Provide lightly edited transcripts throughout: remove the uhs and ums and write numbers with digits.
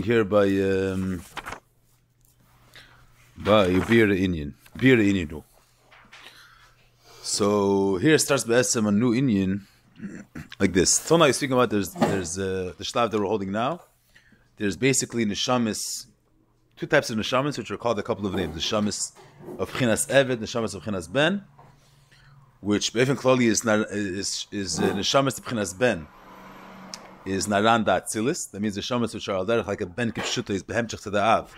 Here by Bir Inyan. So here starts B'esem a new Inyan like this. So now you're speaking about there's the shlav that we're holding now. There's basically neshamis, two types of neshamis which are called a couple of names. The neshamis of Chinas Eved, neshamis of Chinas Ben, which Be'efin Klali is neshamis of Chinas Ben. Is Naran da Atzilis. That means the shamas which are al derech like a ben kipshuta is behemchach to the av.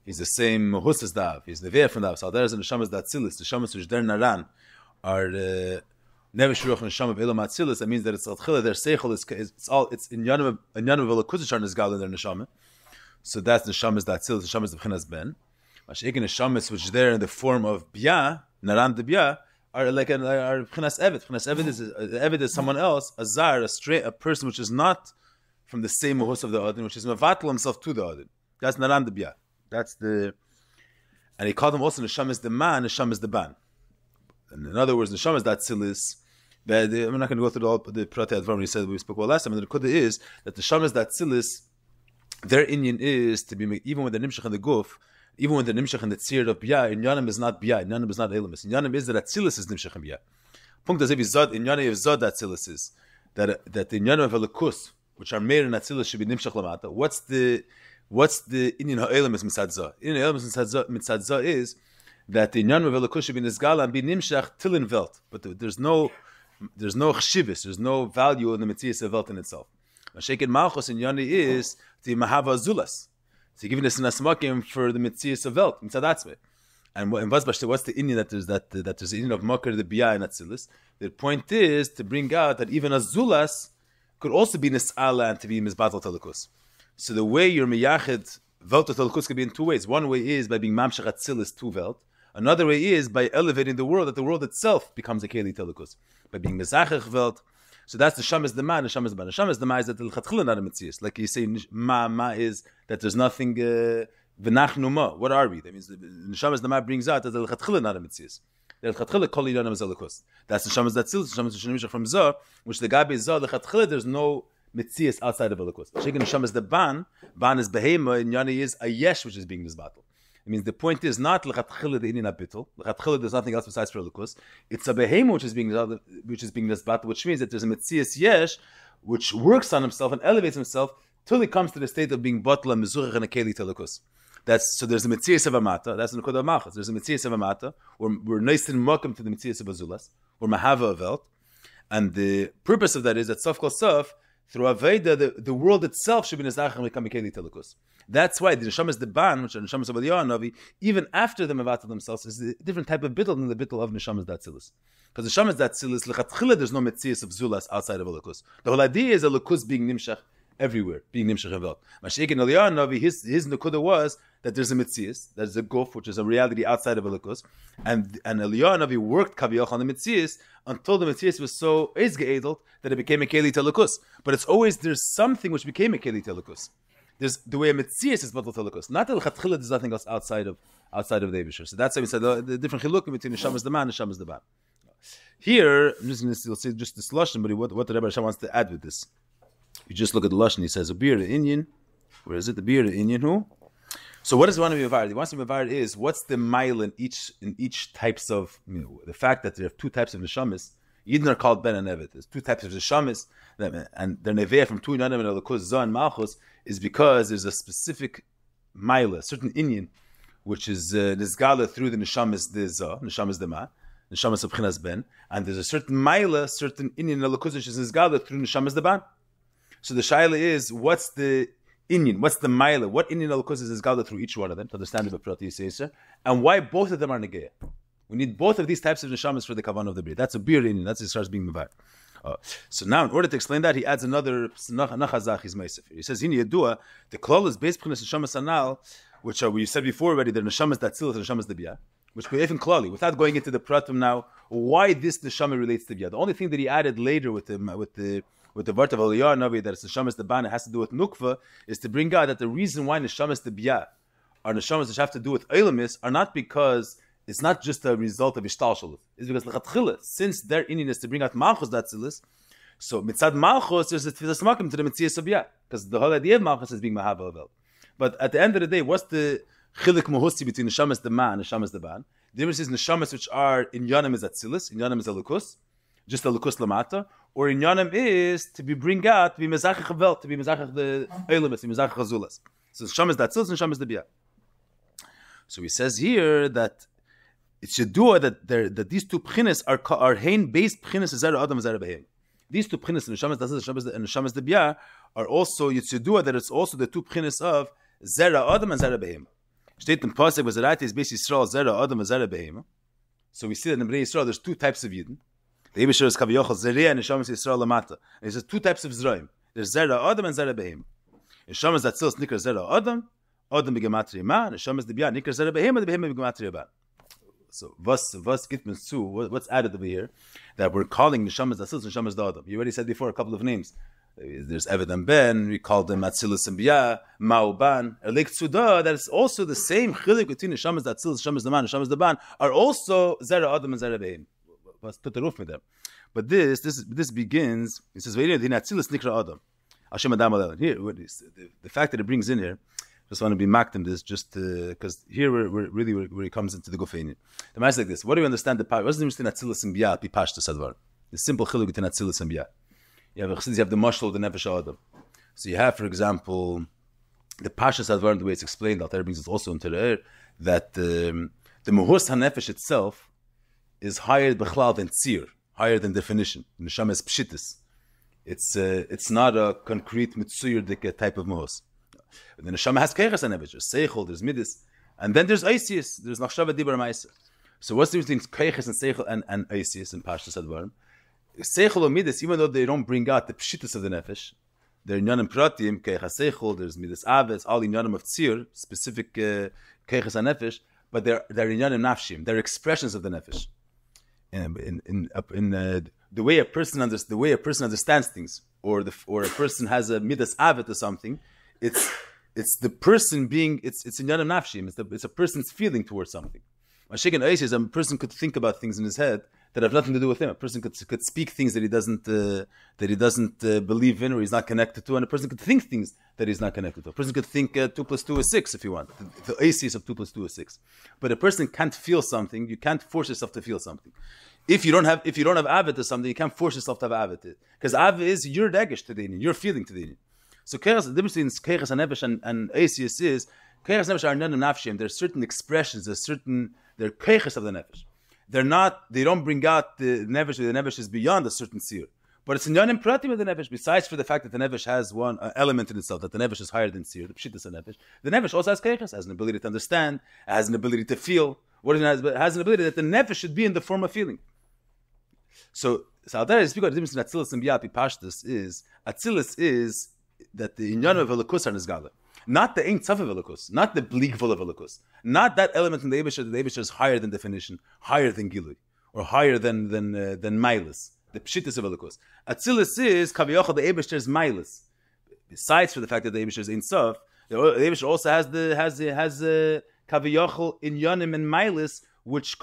He's the same mahus as the av. He's the ve'er from the av. So al derech and the shamas da Atzilis. The shamas which they're Naran are never shuruch and shama be'elam Atzilis. That means that it's al-chila, their seichel it's in yanav v'lakuzishar nizgal in their neshama. So that's the shamas da Atzilis, the shamas of Chinas Ben. Masha'ekin the shamas which they're in the form of bia, Naran de bia, are like are Chinas Eved. Chinas Eved is someone else, a zar, a person which is not from the same mahus of the Adin, which is mevatel himself to the Adin. That's Naran Debya. That's the, and he called them also Neshamas the man, Neshamas the ban. And in other words, Neshamas that Tzilis. But I'm not going to go through all the Pratei Advarim. He said we spoke about last time. And the Kudah is that the Shamas that Tzilis, their Inyan is to be even with the Nimshach and the Guf. Even when the nimshach and the tzir of bia, in Yanim is not bia, in Yanim is not elamis. In Yanim is that Atzilis is nimshach and bia. Punkt as if zod in Yanim is zod Atzilis is that in Yanim of Elikus, which are Meir and Atzilis should be nimshach lamata. What's the Inyan ha'elamis mitzad Inyan ha'elamis mitzad is that in Yanim of Elikus should be nizgala and be nimshach till in velt. But there's no chshivus, there's no value in the mitzias of velt in itself. Mashiach Malchus in Yanim is the mahava zulas. So giving us an asmakim for the mitzias of velt, mitzadatzme. And what's the Inyan that there's the Inyan of makar the bia and atzilis? The point is to bring out that even azulas could also be nis'ala and to be mizbatal telekus. So the way you're miyached velt to telekus could be in two ways. One way is by being mamshach atzilis to velt. Another way is by elevating the world, that the world itself becomes a keli telekus. By being mizachach velt. So that's the shamas the man, the shamas the ban. The shamas the man is that the l'chatchila not a mitzias. Like you say, ma is that there's nothing v'nachnu ma. What are we? That means the shamas the man brings out that the l'chatchila not a mitzias. The l'chatchila kol yidanam zelikus. That's the shamas that tzil, the shamas shenimshach from zah, which the gabi zah l'chatchila. There's no mitzias outside of elikus. Shaken the shamas the ban is behema, and yani is a yesh which is being misbattled. It means the point is not l'chatchila the inyan abitul. L'chatchila there's nothing else besides for elikus. It's a behema which is being nisbat, which means that there's a mitzias yesh which works on himself and elevates himself till he comes to the state of being batla mezurach and a keli elikus. So there's a mitzias of amata. That's the nekudah of malchus. There's a mitzias of amata. We're nice and welcome to the mitzias of azulas. We're mahava of velt, and the purpose of that is that sof kol sof through aveda the world itself should be nizach and become a keli elikus. That's why the neshamas the ban, which are neshamas of Aliyah Navi, even after the mevatel themselves, is a different type of bittul than the bittul of neshamas datzilis. Because the neshamas datzilis lechatchila, there's no metzias of zulas outside of elikus. The whole idea is a elikus being nimshach everywhere, being nimshach and velt. Mashiach in Aliyah Navi, his nekudah was that there's a metzias, there's a guf, which is a reality outside of elikus, and Aliyah Navi worked kaviyach on the metzias until the metzias was so ezgeedelt that it became a keli telekus. But it's always there's something which became a keli telekus. There's the way a mitzias is batal telekus. Not that l'chatchila there's nothing else outside of the Eibusher. So that's why we said the different chilukim between the shamas the man and the shamas the ban. Here, I'm just going to say just this lashon, but what the Rebbe Hashem wants to add with this. You just look at the lashon. He says a beer Inyan. Where is it? The beer Inyan who? So what does one of the Mavard? The one of the Mavard is what's the mile in each types of the fact that there are two types of neshamas. Yidden are called Ben and Evet. There's two types of neshamas, and they're neveh from two Yinanim and Elikus Zah and Malchus is because there's a specific mile, a certain Inyan, which is nizgala through the neshamas the Zah, neshamas the Ma, neshamas of Chinas Ben, and there's a certain mile, certain Inyan Elikus which is nizgala through neshamas the Ban. So the shaila is what's the Inyan, what's the mile, what Inyan Elikus is nizgala through each one of them to understand the Prat Yisrael, and why both of them are negeya. We need both of these types of neshamas for the kavan of the beer. That's a beer Inyan. That's it starts being mevar. So now, in order to explain that, he adds another nachazach his meisif. He says, "Hini yedua the klal is based on neshamas anal, which are we said before already. The neshamas that tzilas and neshamas the bia, which we even klali without going into the pratum now. Why this neshama relates to bia? The only thing that he added later with the vart of Aliyah Navi that it's neshamas the ban, it has to do with nukva, is to bring out that the reason why neshamas the bia are neshamas which have to do with eilamis are not because it's not just a result of ishtalshalut. It's because l'chatchila, since their inyan is to bring out malchus datzilis, so mitzad malchus there's a tefillas makim to the mitzias of bia, because the whole idea of malchus is being mahava of el. But at the end of the day, what's the chilik mohusi between neshamas dema and neshamas deban? The difference is neshamas which are in yanim is atzilus, in yanim is elukus, just elukus lamata, or in yanim is to be bring out, to be mezachach havel, to be mezachach the eilemis, to be mezachach hazulas. So neshamas atzilus and neshamas debia. So he says here that it should do that these two pchines are hein based pchines zera adam zera behem. These two pchines, neshamas atzilus and neshamas debia, are also yitzudua that it's also the two pchines of zera adam and zera behem. Steht in Pasuk was right is basically Yisrael zera adam and zera behem. So we see that in Bnei Yisrael there's two types of Yidden. The Eibusher is Kaviyachal Zereh and Neshamas Yisrael Lamata. And he says two types of Zeraim. There's Zera Adam and Zera Behem. Neshamas Atzilus Nikar Zera Adam, Adam Begematria Ma, Neshamas Debia Nikar Zera Behem, and Behem Begematria Ba. So what's Gitman Su? What's added over here that we're calling Neshamas Atzilus and Neshamas Adam? You already said before a couple of names. There's Eved and Ben. We called them Atzilus and Bia, Ma'uban, Elek Tzuda. That is also the same chilik between Neshamas Atzilus, Neshamas Daman, Neshamas Daban are also Zera Adam and Zera Behem. But this begins. It says, "Here, the fact that it brings in here, just want to be makdim this, just because here we're really where it comes into the gofein. The matter is like this: what do you understand the power? What's the difference between atzilus and bia? The simple chiluk between atzilus and bia. You have the mashal of the nefesh adam. So you have, for example, the pashas advar, the way it's explained. Alter brings it also into the air that the muhus hanefesh itself is higher b'chlal than tzir, higher than definition. Neshama is pshitis. It's not a concrete mitzuyur type of mohos. The neshama has keiches and there's seichel, there's midis, and then there's eisius, there's nachshava dibur ma'aser. So what's the difference between keiches and seichel and eisius and pashtus advarim? Seichel or midis, even though they don't bring out the pshitis of the nefesh, they're inyanim pratim, keiches seichel, there's midis aves, all inyanim of tzir, specific keiches and nefesh, but they're inyanim nafshim, they're expressions of the nefesh. In the way a person understands things, or a person has a midas avet or something, it's the person being it's in yadam nafshim. It's a person's feeling towards something. Mashik and Aish is a person could think about things in his head that have nothing to do with him. A person could speak things that he doesn't believe in or he's not connected to, and a person could think things that he's not connected to. A person could think 2 + 2 is 6 if you want. The Aish of 2 + 2 is 6. But a person can't feel something. You can't force yourself to feel something. If you don't have avid to something, you can't force yourself to have avid. Because avid is your regesh to the Indian, your feeling to the Indian. So the difference between keches and nefesh and ACS is keches and nefesh are none of nafshim. There's certain expressions, they're keches of the nefesh. They don't bring out the nefesh, the nefesh is beyond a certain seer. But it's in yanim pratim of the nefesh, besides for the fact that the nefesh has one element in itself, that the nefesh is higher than seer, the pshittas of nefesh. The nefesh also has keches, has an ability to understand, has an ability to feel. What it has an ability that the nefesh should be in the form of feeling. So Alter is speaking about the difference between Atzilus and Bia Pashtus is Atzilus is that the inyan of Elikus are Nizgala. Not the Ein Tzaf of Elikus, not the Bleakvul of Elikus, not that element in the Eibusher is higher than definition, higher than Gilui, or higher than Milas, the Pshittis of Elikus. Atzilus is Kaviyachal, the Eibusher is Milas. Besides for the fact that the Eibusher is Ein Tzaf, the Eibusher also has Kaviyachal inyanim and Milas, which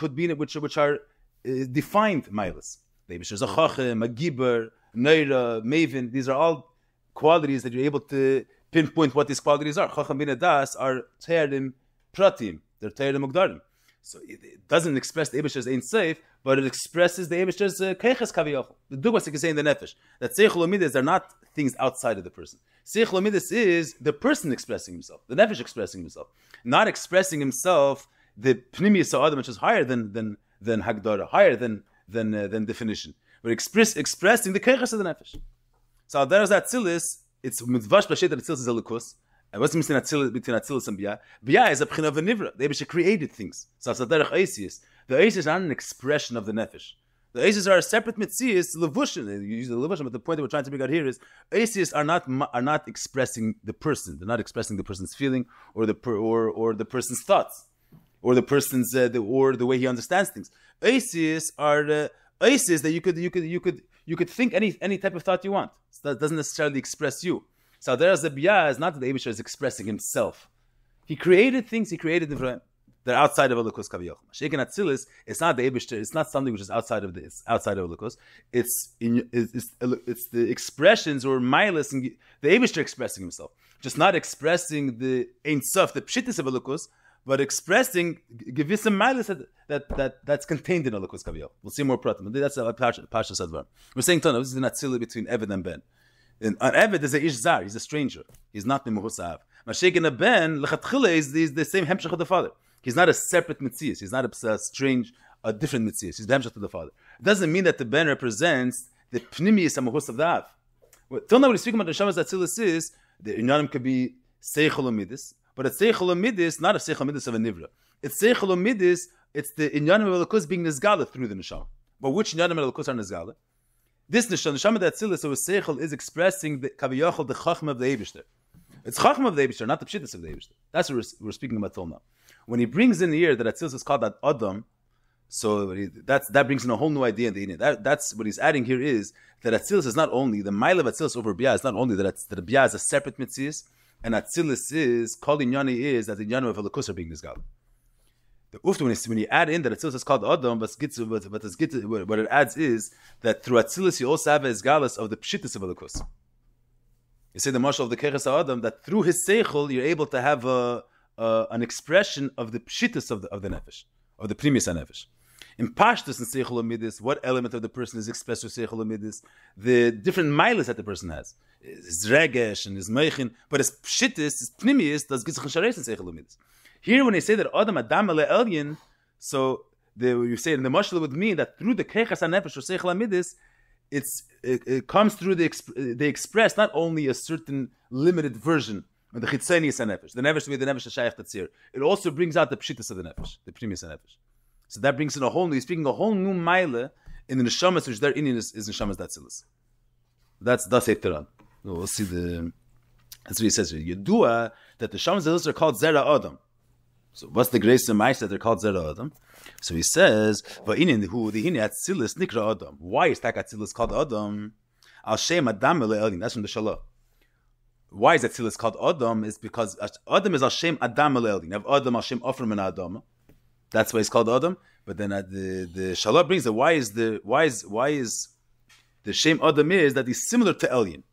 are defined Milas. The Eibusher is a Chachem, a Giber, Neira, Maven. These are all qualities that you're able to pinpoint what these qualities are. Chacham bin Adas are Te'erim Pratim. They're Te'erim Mugdarim. So it doesn't express the Eibusher's Ein Seif, but it expresses the Eibusher's Keiches Kaviyachal. The Dugwas you can say in the Nefesh. That Seichel Umidas are not things outside of the person. Seichel Umidas is the person expressing himself, the Nefesh expressing himself. Not expressing himself, the Pnimius Adam, which is higher than Hagdara, higher than definition. But expressing the Keiches of the Nefesh. So there's that Atzilus, it's Mitzvash B'Shet that Atzilus is Elikus. And what's the difference between Atzilus and Bia? Bia is a B'china of a Nivra. The Eibusher created things. So it's a Derech Eisius. The Eisius are not an expression of the Nefesh. The Eisius are a separate Mitzias, Levushin. You use the Levushin, but the point that we're trying to bring out here is Eisius are not expressing the person. They're not expressing the person's feeling or the person's thoughts or the person's or the way he understands things. Eisius are Eisius that you could think any type of thought you want. So that doesn't necessarily express you. So there's the Bia is not that the Eibusher is expressing himself. He created things, he created Nivraim. They're outside of Elokus Kaviyach. Shaken Atzilis, it's not the Eibishter, it's not something which is outside of Elokus. It's the expressions or milas, and the Eibishter expressing himself. Just not expressing the Ein Sof, the Pshittis of Elokus, but expressing Gevissim milas that's contained in Elokus Kaviyach. We'll see more pratim. That's a Pasha Sadvar. We're saying, Tana, this is an Atzili between Eved and Ben. And an Eved is a Ish Zar, he's a stranger. He's not Nemuhusav. Mashiach a Ben, Lechatchila is the same Hemshech of the father. He's not a separate Metzias. He's not a strange, a different Metzias. He's the Hemshech of the father. It doesn't mean that the Ben represents the Pnimius Amuhus of the Av. Till now, when we speak about the Shamas Atzilis is, the Inyanim could be Seichel Amidis, but it's Seichel Amidis, not a Seichel Amidis of a Nivra. It's Seichel Amidis, it's the Inyanim of Elokus being Nizgala through the Neshama. But which Inyanim of Elokus are Nizgala? This Neshama Atzilis, so Seichel, is expressing the Kaviyachol, the Chachma of the Eibishter. It's Chachma of the Eibishter, not the Pshittis of the Eibishter. That's what we're speaking about till now. When he brings in here that Atzilus is called that Adam, so that brings in a whole new idea in the Indian. That's what he's adding here is that Atzilus is not only, the mile of Atzilus over Biyah is not only that Biyah is a separate Metzias, and Atzilus is, called Inyani is that the Inyani of Elokus are being Nizgal. The Ufta, when you add in that Atzilus is called Adam, but what it adds is that through Atzilus you also have a Izgalus of the Pshittis of Elokus. You say the marshal of the Keches Adam that through his Seichel you're able to have an expression of the Pshittis of the Nefesh, of the Primis HaNefesh. In Pashtus and Seichel Amidis, what element of the person is expressed through Seichel Amidis? The different milas that the person has. His Regesh and his Meichin, but his Pshittis, his Primis, does Gitzach and Shareis and Seichel Amidis. Here when they say that Adam Ale Elyon, so you say in the Mashal would mean that through the Keches HaNefesh or Seichel Amidis, it comes through they express not only a certain limited version of the Chitzenius HaNefesh, the Nefesh to be the Nefesh HaShayach Tatzir. It also brings out the Pshittis of the Nefesh, the Primis HaNefesh. So that brings in a whole new, he's speaking a whole new mile in the Neshamas, which their Indian is Neshamas Datzilis. That's Eteran. We'll see that's what he says here. Yedua, that the Neshamas Datzilis are called Zera Adam. So what's the grace of Maisa that they're called Zera Adam? So he says, Va'inin hu dihini Atzilis nikra Adam. Why is Tak Atzilis called Adam? Al Shem Adam Elin. That's from the Shalah. Why is Atzilis called Adam? Is because Adam is Al Shem Adam Elin. You have Adam Al Shem Ofrim and Adam. That's why it's called Adam. But then the Shalah brings that why is the Shem Adam is that he's similar to Elyon.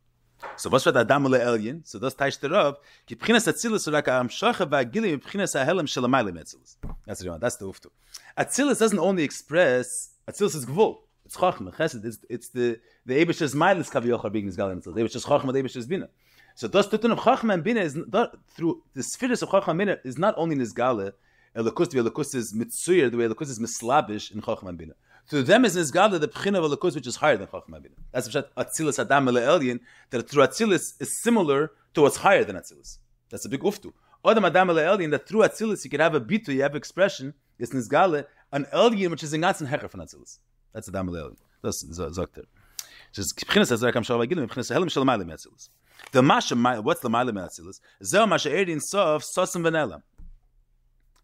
So what's what Adam le Elyon? So that's Taish Terav. Ki Pchinas Atzilis Rak Hamshacha VaGilim Pchinas HaHelem Shelamaylim Atzilis. That's the one. That's the Uftu. Atzilis doesn't only express Atzilis is Gvul. It's Chachma Chesed. It's the Eibishter's Miles Kaviyachar being Nizgal in Atzilis. The Eibishter's Chachma, the Eibishter's Bina. So das Tutun of Chachma and Bina is not, through the spheres of Chachma and Bina is not only Nizgale. Elokus, the Elokus is Mitzuyer, the way Elokus is Mislabish in Chachma and Bina. To them is Nizgale the Pchina of Elokus, which is higher than Chachma and Bina. That's what Atzilis Adam Ele Elyon, that through Atzilis is similar to what's higher than Atzilis. That's a big uftu. Adam Adam Ele Elyon, that through Atzilis you can have a bitu, you have expression, it's Nizgale, an Elyon which is in Gatz and Hecher from Atzilis. That's Adam Ele Elyon. That's Zokter. Just Pchinas Azrak Hamshav Agilim, Pchinas HaHelem Shelamaylim Atzilis. The Masha, what's the Mailim Atzilis? Zeh Masha Erin Sof, Sosim Vanela.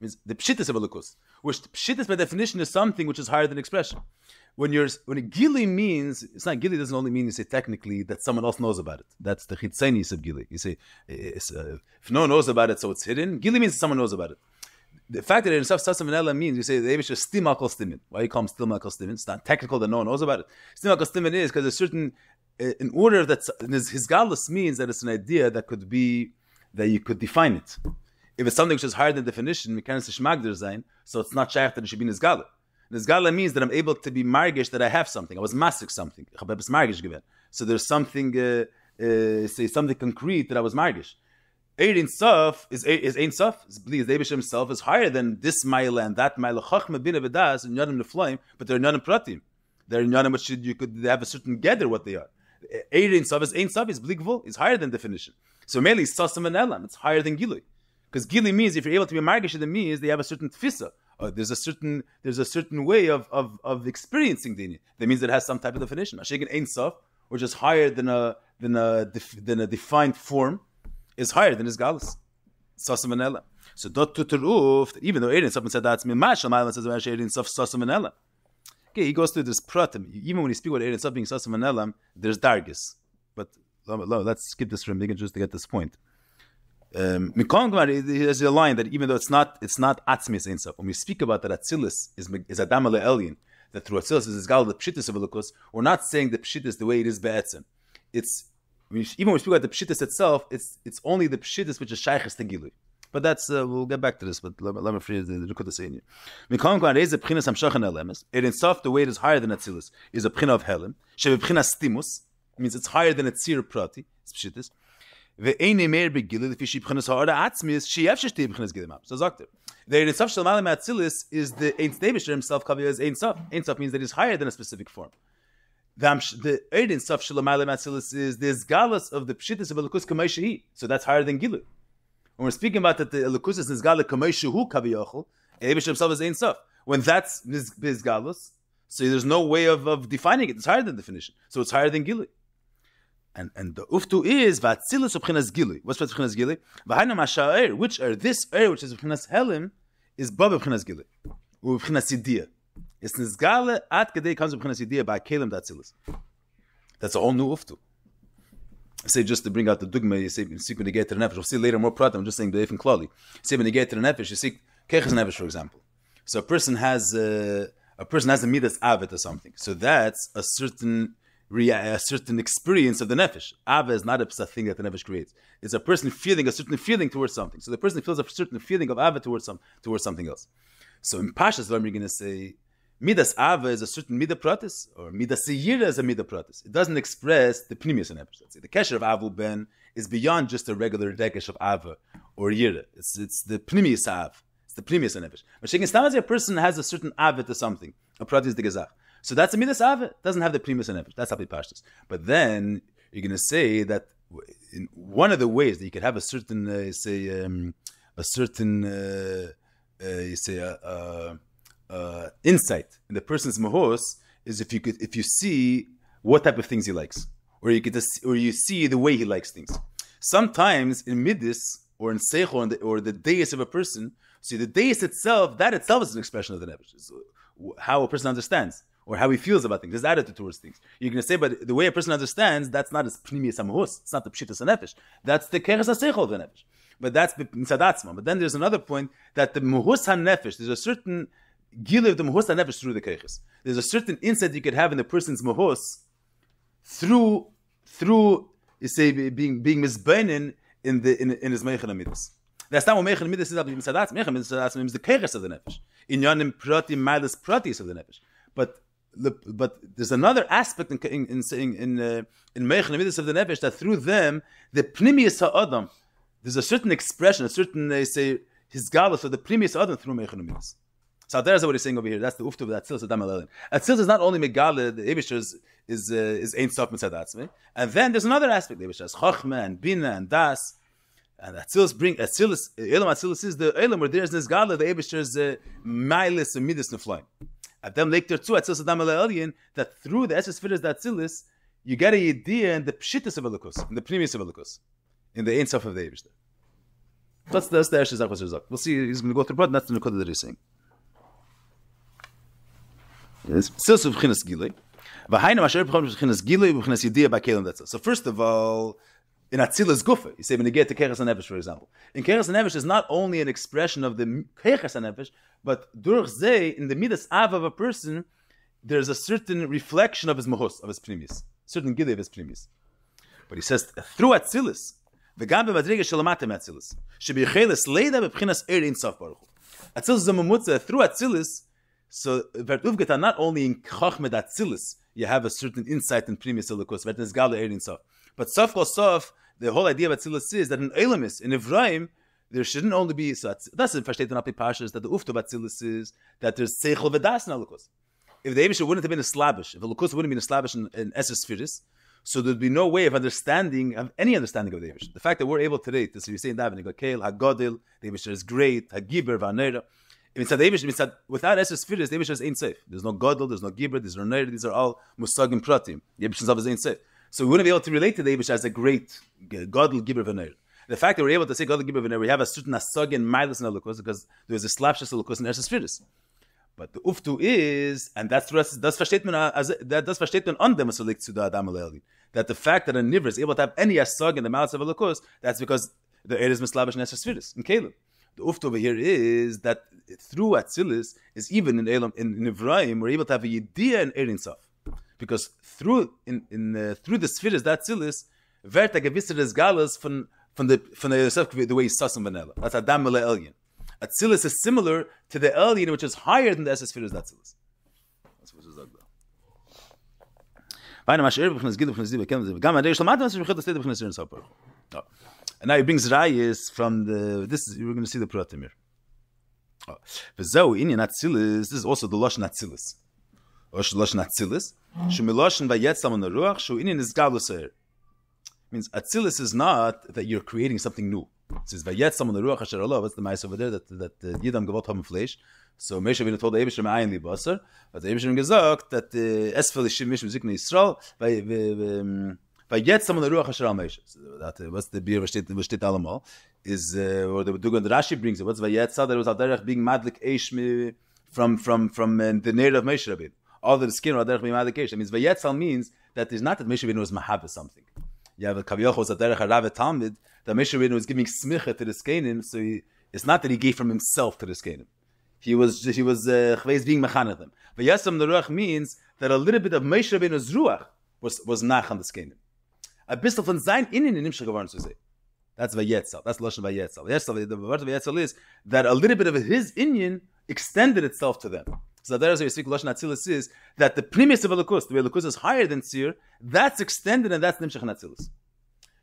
Means the pshittis of Elokus, which the pshittis by definition is something which is higher than expression. When gili means, it's not gili doesn't only mean you say technically that someone else knows about it. That's the chitzenis of gili. You say if no one knows about it, so it's hidden. Gili means someone knows about it. The fact that in Saf Sasam Vanella means you say the Abish is stim alkol stimin. Why you call him stim alkol stimin? It's not technical that no one knows about it. Stim alkol stimin is because a certain in order that his galus means that it's an idea that could be that you could define it. If it's something which is higher than definition, we can't say shmagder zayin, so it's not shaykh that it should be nizgala. Nizgala means that I'm able to be margish that I have something. I was masik something. So there's something, say something concrete that I was margish. Ein Sof is Ein Sof. Believes the Eibush himself is higher than this mile and that mile. Chachma bina v'das and Yonim nefloim, but they're Yonim pratim. They're Yonim which you could have a certain gather what they are. Ein Sof is bligvul. Is higher than definition. So mainly Sasam and Elam. It's higher than Gilui. Because Gili means if you're able to be margish, it means they have a certain tfisa. There's a certain way of experiencing dini. That means it has some type of definition. Ashegin Ein Sof, which is higher than a defined form, is higher than his galus. Sasam and Elam. So dot tuteruf, even though Ein Sof said that's me mashal malam says Ein Sof Sasam and Elam. Okay, he goes through this pratim. Even when he speaks about Ein Sof being Sasam and Elam, there's dargis. But let's skip this from beginning just to get this point. There's a line that even though it's not Atzmis Ein Sof, when we speak about that Atzilus is Adam Elyon, that through Atzilus is Gal the Pshittis of Elokus, we're not saying the Pshittis the way it is Be'etzem. It's even when we speak about the Pshittis itself, it's only the Pshittis which is Shaykhis to Gilui. But that's we'll get back to this. But let me free the Rukut Seinya. Mikol Kwan Reiz B'chinas Hamshachan Elemes. It in soft the way it is higher than Atzilus is a B'china of Helem. Sheve B'chinas Stimus means it's higher than a Tzir Prati. It's Pshittis. Ve'eini Meir B'Gilui Lefi Shi B'chinas Ha'ara Atzmis Sheyef Sheshti B'chinas Gilim. So Zakter. The in soft Shalmalim Atzilus is the Ein Tzneibisher himself Kaviyah as Ein Sof. Ein Sof means that he's higher than a specific form. The Ein Sof Shalmalim Atzilus is the Galas of the Pshittis of Elokus Kamei Shehi. So that's higher than Gilui. When we're speaking about that the Elokus is Nizgala Kamei Shehu Kaviyachol, Eivish himself is Ein Sof. When that's Nizgalus, so there's no way of defining it. It's higher than definition. So it's higher than Gilui. And the Uftu is Vatzilus B'chinas Gilui. What's B'chinas Gilui? V'hainu Masha'er, which are this which is B'chinas Helim, is Baba B'chinas Gilui. B'chinas Yidiyah. It's Nizgala at Kedei comes B'chinas Yidiyah by Kelim Datzilus. That's a whole new Uftu. Say just to bring out the dogma, you say when you get to the nefesh. We'll see later more pratim. I'm just saying the ifin klali. Say when you get to the nefesh, you see keches nefesh, for example. So a person has a midas avet or something. So that's a certain experience of the nefesh. Ava is not a thing that the nefesh creates. It's a person feeling a certain feeling towards something. So the person feels a certain feeling of ava towards something else. So in Pashas, what are you going to say? Midas Ava is a certain Midah Pratis, or Midas Seyira is a Midah Pratis. It doesn't express the Pnimius in Nefesh. The Kesher of Avu Ben is beyond just a regular Dekesh of Ava or Yira. It's the Pnimius Av. It's the Pnimius in Nefesh. But Shekin a person has a certain Ava to something, a Pratis de Gezach. So that's a Midas Ava. It doesn't have the Pnimius in Nefesh. That's how we pashtas. But then you're going to say that in one of the ways that you could have a certain, insight in the person's mahos is if you see what type of things he likes, or you see the way he likes things. Sometimes in midis or in seichel or the deis of a person, see the deis itself, that itself is an expression of the nefesh. It's how a person understands or how he feels about things, his attitude towards things. You're going to say, but the way a person understands, that's not his pnimius hamahos. It's not the pshitas nefesh. That's the keres haseichel of the nefesh. But that's mitzadatzma. But then there's another point that the muhus hanefesh, there's a certain Gilui of the mahos nefesh through the keiches. There's a certain insight you could have in the person's mahos through you say being misbeinen in his meichen amidas. That's not what meichen amidas is. Meichen amidas means the keiches of the nefesh. In yanim pratim malas pratis of the nefesh. But there's another aspect in meichen amidas of the nefesh that through them the pnimius ha'adam, there's a certain expression, a certain say his galus of the pnimius ha'adam through meichen amidas. So that's what he's saying over here. That's the uftu of that Atzilus Adam Elelin. Atzilus is not only Megale, the Eibusher is Ein Sof Mitzadatzme, and then there's another aspect. The Eibusher is Chochmah and Bina and Das, and Atzilus Elam Atzilus is the Elam where there's Nizgala, the Eibusher is Mailis and Midas Nefloim. At them later too, Atzilus Adam Elelin, that through the Eshes Firas Atzilus, you get a idea in the Pshittis of Elokus, in the Pnimius of Elokus, in the Ein Sof of the Eibusher. That's the Eshes Zach. We'll see. He's going to go through, but that's the Nukoda that he's saying. So first of all, in Atzilas Gufa, you say when you get to Keres HaNefesh, for example. In Keres HaNefesh is not only an expression of the Keres HaNefesh, but durch Zeh, in the Midas Av of a person, there's a certain reflection of his mahos, of his primis, certain Gilei of his primis. But he says, through Atzilas, v'gam b'madrega shalamatem Atzilas, shebicheles leida b'pchinas ein sof baruch hu. Atzilas is a mamutza, through Atzilas, so Vertuvgeta not only in Chochmed Atzilis you have a certain insight in Primus Elokus, but Sof Kol Sof, the whole idea of Atzilis is that in Elamis, in Ephraim, there shouldn't only be, so that's the versteht in Api Pashas, that the Uftu of Atzilis is that there's Seichel V'das in Elokus. If the Eibusher wouldn't have been a Slavish, if Elokus wouldn't have been a Slavish in Esser Spheris, so there'd be no way of any understanding of the Eibusher. The fact that we're able today to say in Davening, Kel, HaGodil, the Eibusher is great, HaGiber, V'Aneira. Without Esser Spheris, the Eibusher is Ein Seif. There's no Godel, there's no Gibber, there's no Neir, these are all Musagim Pratim. The Eibusher is Ein Seif. So we wouldn't be able to relate to the Eibusher as a great Godel, Gibber, V'Neir. The fact that we're able to say Godel, Gibber, V'Neir, we have a certain Asagin, Milas, and Elokus, because there's a Slapshas Elokus in Esser Spheris. But the Uftu is, and that's versteht man on dem, to the Adam Aleli, that the fact that a Niver is able to have any Asag in the mouths of Elokus, that's because the Eretz Mislabash Nesher Sfiris, in Caleb. The uft over here is that through Atzilis, is even in Ivraim, we're able to have a Yediyah in Erin Sof. Because through the Sfiris, that Atzilis, wird a gewisse des Galas von the Yosef, the way he's Sassam Vanilla. That's Adam Mele Elyon. Atzilis is similar to the Elyon, which is higher than the SS Sfiris Atzilis. That's what it's like. And now he brings rayas from this is, we're going to see the pratim here. This is also the Lashon Atzilis. Lashon Atzilis. Means Atzilis is not that you're creating something new. It says Vayetz Samon Ruach Asher Allah. What's the ma'ase over there that Yidam Gavot Ham Fleish? So Moshe Rabbeinu told the Eibishter Ma'ayin Li Basar, but the Eibishter gesagt that Esfel Ishim Mishim Zikne Yisrael Vayetz Samon Ruach Asher Al Moshe. That what's the beer Vashtet Alamal is or the Dugan Rashi brings it. What's Vayetz? That was Aderech being Madlik Eish from the native of Moshe Rabbeinu. All the skin or Aderech being Madlik Eish. That means Vayetz means that there's not that Moshe Rabbeinu was Mahab something. You have a Kaviyachos Aderech Harav Talmud. That Moshe Rabbeinu was giving smicha to the Skenim, so it's not that he gave from himself to the Skenim. He was being mechanech them. But Yasam Neruach means that a little bit of Moshe Rabbeinu's ruach was nach on the Skenim. A bistel von sein Inin in Nimshach geworden zu sehen. That's Vayetzel. That's Lashon Vayetzel. The word of Vayetzel is that a little bit of his Inyan extended itself to them. So there is where you speak Lashon Atzilis is that the premise of Elokus, the way Elokus is higher than Tzir, that's extended and that's Nimshach and Atzilis.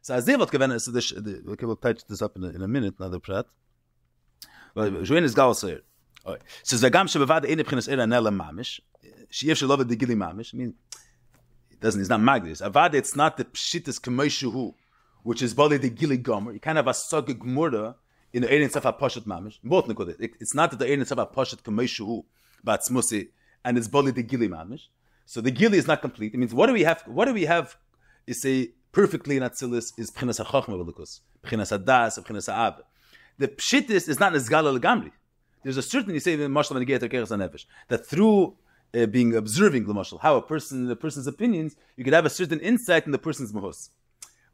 So as they will we'll touch this up in a minute, another prat. But Join is Gal Seir. So Zagam Shebevad Eine B'chinas Era Nela Mamish. Sheyev Shelova de Gili Mamish. I mean, it's not Magdis. Avad, it's not the Pshitas K'meishuhu, which is Bali de Gili Gomer. You can't have a Sogig Murda in the Erin Safa Poshet Mamish. Both Nikodit. It's not that the Erin Safa Poshet K'meishuhu, but Smusi, and it's Bali de Gili Mamish. So the Gili is not complete. It means what do we have? Is a perfectly in Atzilis is B'chinas HaChochma V'Lukus, B'chinas HaDas, B'chinas HaAv. The Pshitis is not Nizgala L'Gamri. There's a certain, you say in Mashal V'Negei Terkeres HaNefesh, that through being observing L'Mashal, how the person's opinions, you could have a certain insight in the person's Mahos.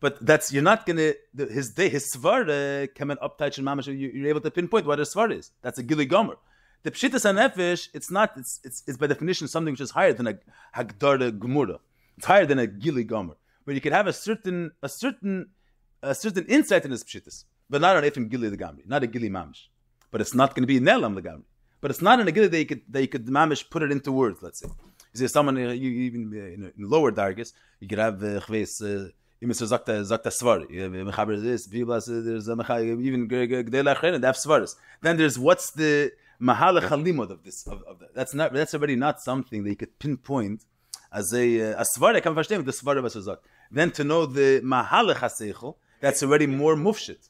But you're not going to, his Svara, Kemen Uptach and Mamash, you're able to pinpoint what his Svara is. That's a Gili Gomer. The Pshitis HaNefesh, it's by definition something which is higher than a Hagdara Gemura. It's higher than a Gili Gomer. But you could have a certain insight in his pshitas, but not on Efim Gili the Gamri, not a Gili Mamish. But it's not going to be Nelam the Gamri. But it's not in a Gili that you could Mamish put it into words. Let's say, you see someone even in lower dargis, you could have Chves Imisr Zakta Svar. Mechaber this, there's even Gdei Lachen, they have Svaris. Then there's what's the Mahalach Halimod of this of that. That's already not something that you could pinpoint as a Svar. I can understand the Svar of a Zak. Then to know the Mahalach HaSeichel, that's already more mufshit.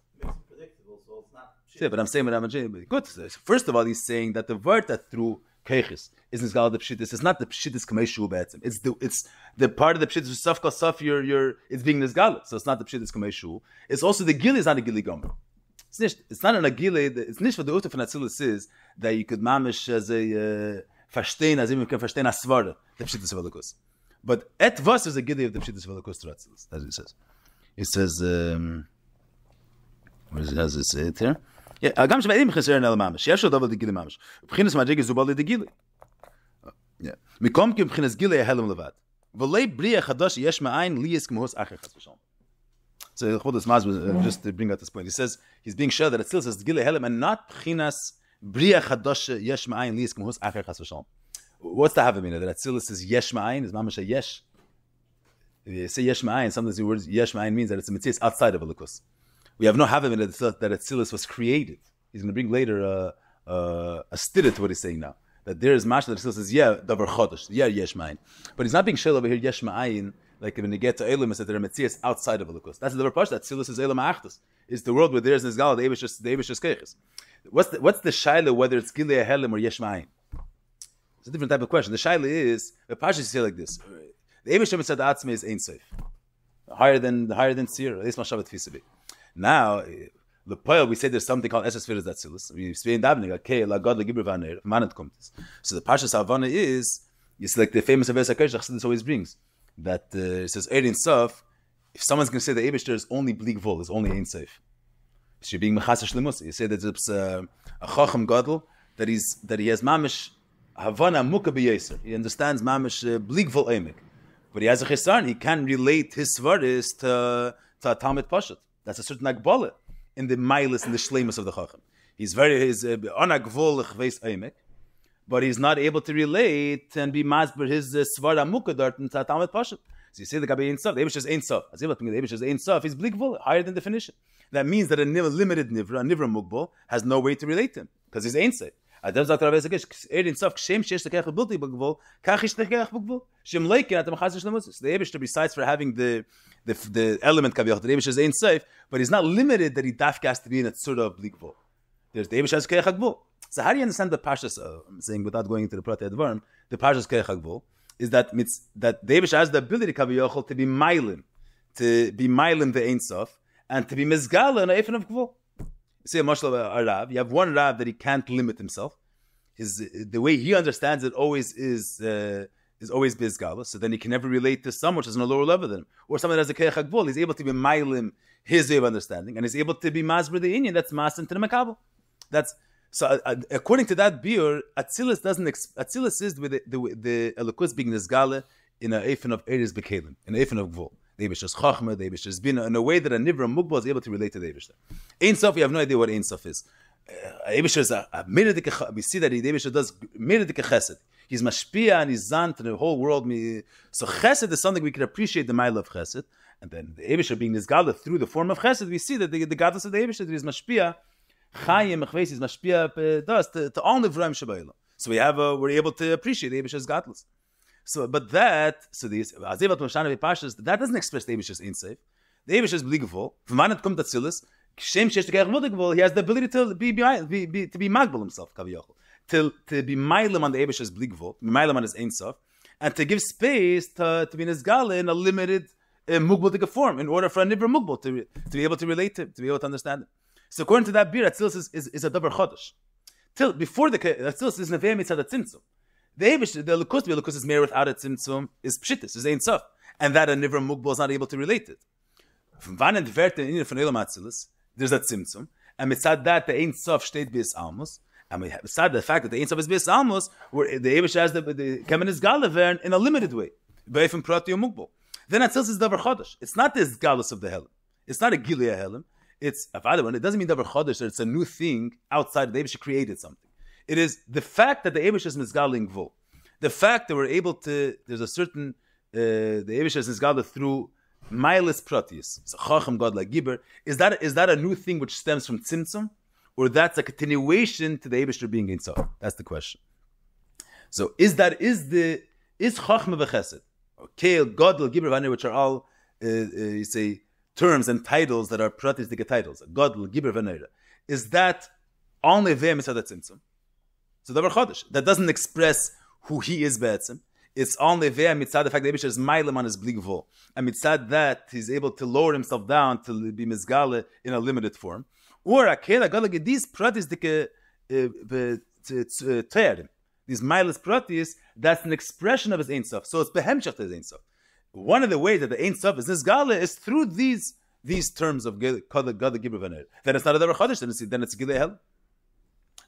Yeah, but I'm saying, good. First of all, he's saying that the word that through Keichis is Nizgal the Pshitis. It's not the Pshitis Kameshu Be'etzim. It's the part of the Pshitis Saf Kal Saf. It's being Nizgal. So it's not the Pshitis Kameshu. It's also the Gili is not a Gili Gomer. It's not an Gili. It's nicht what the Utaf and Atzilis is that you could mamish as a verstehen, as even can verstehen as Svara the Pshitis of Elokus. But et was is a Gili of the Pshitis of Elokus to Atzilis. That's what it says. It says, what does it say it here? Yeah, Agam Shemaidim Cheseren El Mamish. Yesh Odav the Gili Mamish. B'chinas Madrig is Zubal the Gili. Yeah. Mikom Kim B'chinas Gili Ehelem Levad. V'lei Bria Chadash Yesh Ma'ayin Liyis K'mehos Acher Chas V'Shalom. So the Chodesh Maz was just to bring out this point. He says he's being sure that it still says Gili Ehelem and not B'chinas Bria Chadash Yesh Ma'ayin Liyis K'mehos Acher Chas V'Shalom. What's the Havamina? That still says Yesh Ma'ayin is Mamish a Yesh. If you say Yesh Ma'ayin, sometimes the word Yesh Ma'ayin means that it's a mitzvah outside of Elokus. We have no Havamina that Atzilis was created. He's going to bring later a stira to what he's saying now. That there is Masha that still says, yeah, Davar Chodesh, yeah, Yesh Ma'ayin. But he's not being shell over here, Yesh Ma'ayin, like when you get to Elim, is that there are Metzias outside of Elokus. That's the Davar Pash, that Atzilis is Elim Achtus. It's the world where there is Nizgal, the Eivish Keiches. What's the Shaila, whether it's Gilei Helim or Yesh Ma'ayin? It's a different type of question. The Shaila is, the Pash is say like this. The Eivish Mitzad Atzme is Ein Seif. Higher than Tzir, at least Mashavat Fisabi. Now, the poil, we say there's something called Eshes Firas Datzilis. We say in Davening, okay, La God, La Gibber Vaner, Manat Kumtis. So the Pashas Havana is, it's like the famous Aves HaKodesh, Chassidus always brings, that it says, Erin Sof, if someone's going to say the Eibishter is only bleak vol, is only Ein Seif. She's being mechasser shlemus. You say that it's a chacham gadol that he has mamish havana muka b'yeser. He understands mamish bligvol emek, but he has a chesaron. He can relate his svaris to a talmid pashat. That's a certain agbala in the milas and the shlemus of the chacham. He's anagvol chveis emek, but he's not able to relate and be masber his svara muka dart to a talmid pashat. So you say the gabi ein sof. The Eibush is ein sof. As the Eibush is ein sof, he's bligvol, higher than definition. That means that a limited nivra, a nivra mugbal, has no way to relate to him because he's ein sof. Adem Dr. Rabbi Zakish, ein sof kshem shesh tekech bulti bugvol, kachish tekech bugvol. Shem leikin at the machazir shlemusis. The Eibush, besides for having the element kaviyach, the Eibush is ein sof, but he's not limited that he dafka has to be in a tzura of bligvol. There's the Eibush has kech hagbol. So how do you understand the pashas? I'm saying without going into the pratei advarim, the pashas kech hagbol is that David has the ability to be mailim the Ein Sof, and to be mizgala in a efen of gvul. You say a mashal of a Rav, you have one Rav that he can't limit himself. The way he understands it always is always bizgala, so then he can never relate to someone which is on a lower level than him. Or someone that has a keich hagvul, he's able to be mailim his way of understanding, and he's able to be masber the Inyan, that's masin to the makabel. So according to that biur, Atzilus Atzilus is with the Elokus being Nizgale in a efen of Eres Bekelim, in a efen of Gvul. The Eibush is Chachma, the Eibush is Bina, in a way that a Nivra Mugbal is able to relate to the Eibush. Ein Sof, we have no idea what Ein Sof is. Eibush is a Meredik, we see that the Eibush does Meredik Chesed. He's Mashpia and he's Zant to the whole world. So Chesed is something we can appreciate the mile of Chesed. And then the Eibush being Nizgale through the form of Chesed, we see that the godless of the Eibush is Mashpia. Chayim mechveis is mashpia does to all nivraim shabayla. So we're able to appreciate the Eibush's godless. So, but that azevat mashana v'pashas that doesn't express the Eibush's insafe. The Eibush is bligvol. V'man it comes Atzilus, kshem shesh tekech mudigvol. He has the ability to be magbal himself kaviyachol, to be mailim on the Eibush's bligvol, mailim on his einsof, and to give space to be nizgale in a limited mugbal form in order for a nivra mugbal to be able to relate to him, to be able to understand it. So according to that beer, Atzilus is a davar chodesh. Till before the Atzilus is neveh mitzad tzimtzum. The Eibush, the Lukus is Meir without a tzimtzum is pshittis, is ein sof, and that a nivra mugbal is not able to relate it. From van and verte in von elam Atzilus, there's a tzimtzum, and mitzad that the ein sof steht bis almos, and mitzad the fact that the ein sof is bis almos, where the Eibush has the kemen is galavern in a limited way, beifim prati or mugbal. Then Atzilus is davar chodesh. It's not this galus of the helim. It's not a gilia helim. It's a father one. It doesn't mean davar chodesh that it's a new thing outside. The Eibush created something. It is the fact that the Eibush is mizgaling gvul. The fact that we're able to. There's a certain the Eibush is mizgaling through milas pratius. It's a chacham god like giber. Is that a new thing which stems from tzimtzum, or that's a continuation to the Eibush being ein sof? That's the question. So is chachma v'chesed, or keil godel giber v'aner, which are all you say terms and titles that are pratistic titles, Godel, Giber, Venera, is that only them is tzimtzum? So davar chodesh that doesn't express who he is be'etzim. It's only them mitzad the fact that Eibush is mailim on his bligvol, and mitzad that he's able to lower himself down to be mizgale in a limited form. Or akela godel these pratistic te'erim, these milas pratis, that's an expression of his ein sof. So it's behemshach to his ein sof. One of the ways that the Ein Sof is Nizgale is through these terms of God the Giber Vaner. Then it's not a Davar Chodesh, then it's Gilei Hel.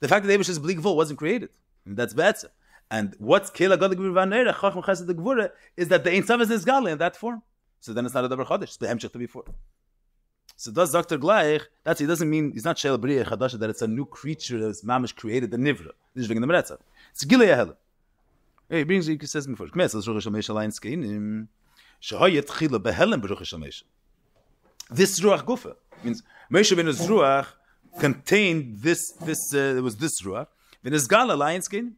The fact that the Eibush's Bligvol wasn't created, and that's Be'etzah. And what's Kela God the Giber Vaner, Chacham Chesed the Gvura, is that the Ein Sof is Nizgale in that form. So then it's not a Davar Chodesh, it's Behemshech to before. So does Dr. Gleich, it doesn't mean, it's not Shel B'riya Chadasha, that it's a new creature that was Mamish created, the Nivra. This is the Meretza. It's Gilei Hel. He brings, he says before, Kmes, let's Rosh Hashanah Alain Skein, this ruach gufa means Moshe Rabbeinu's ruach contained this there was this ruach. When it's gal lion skin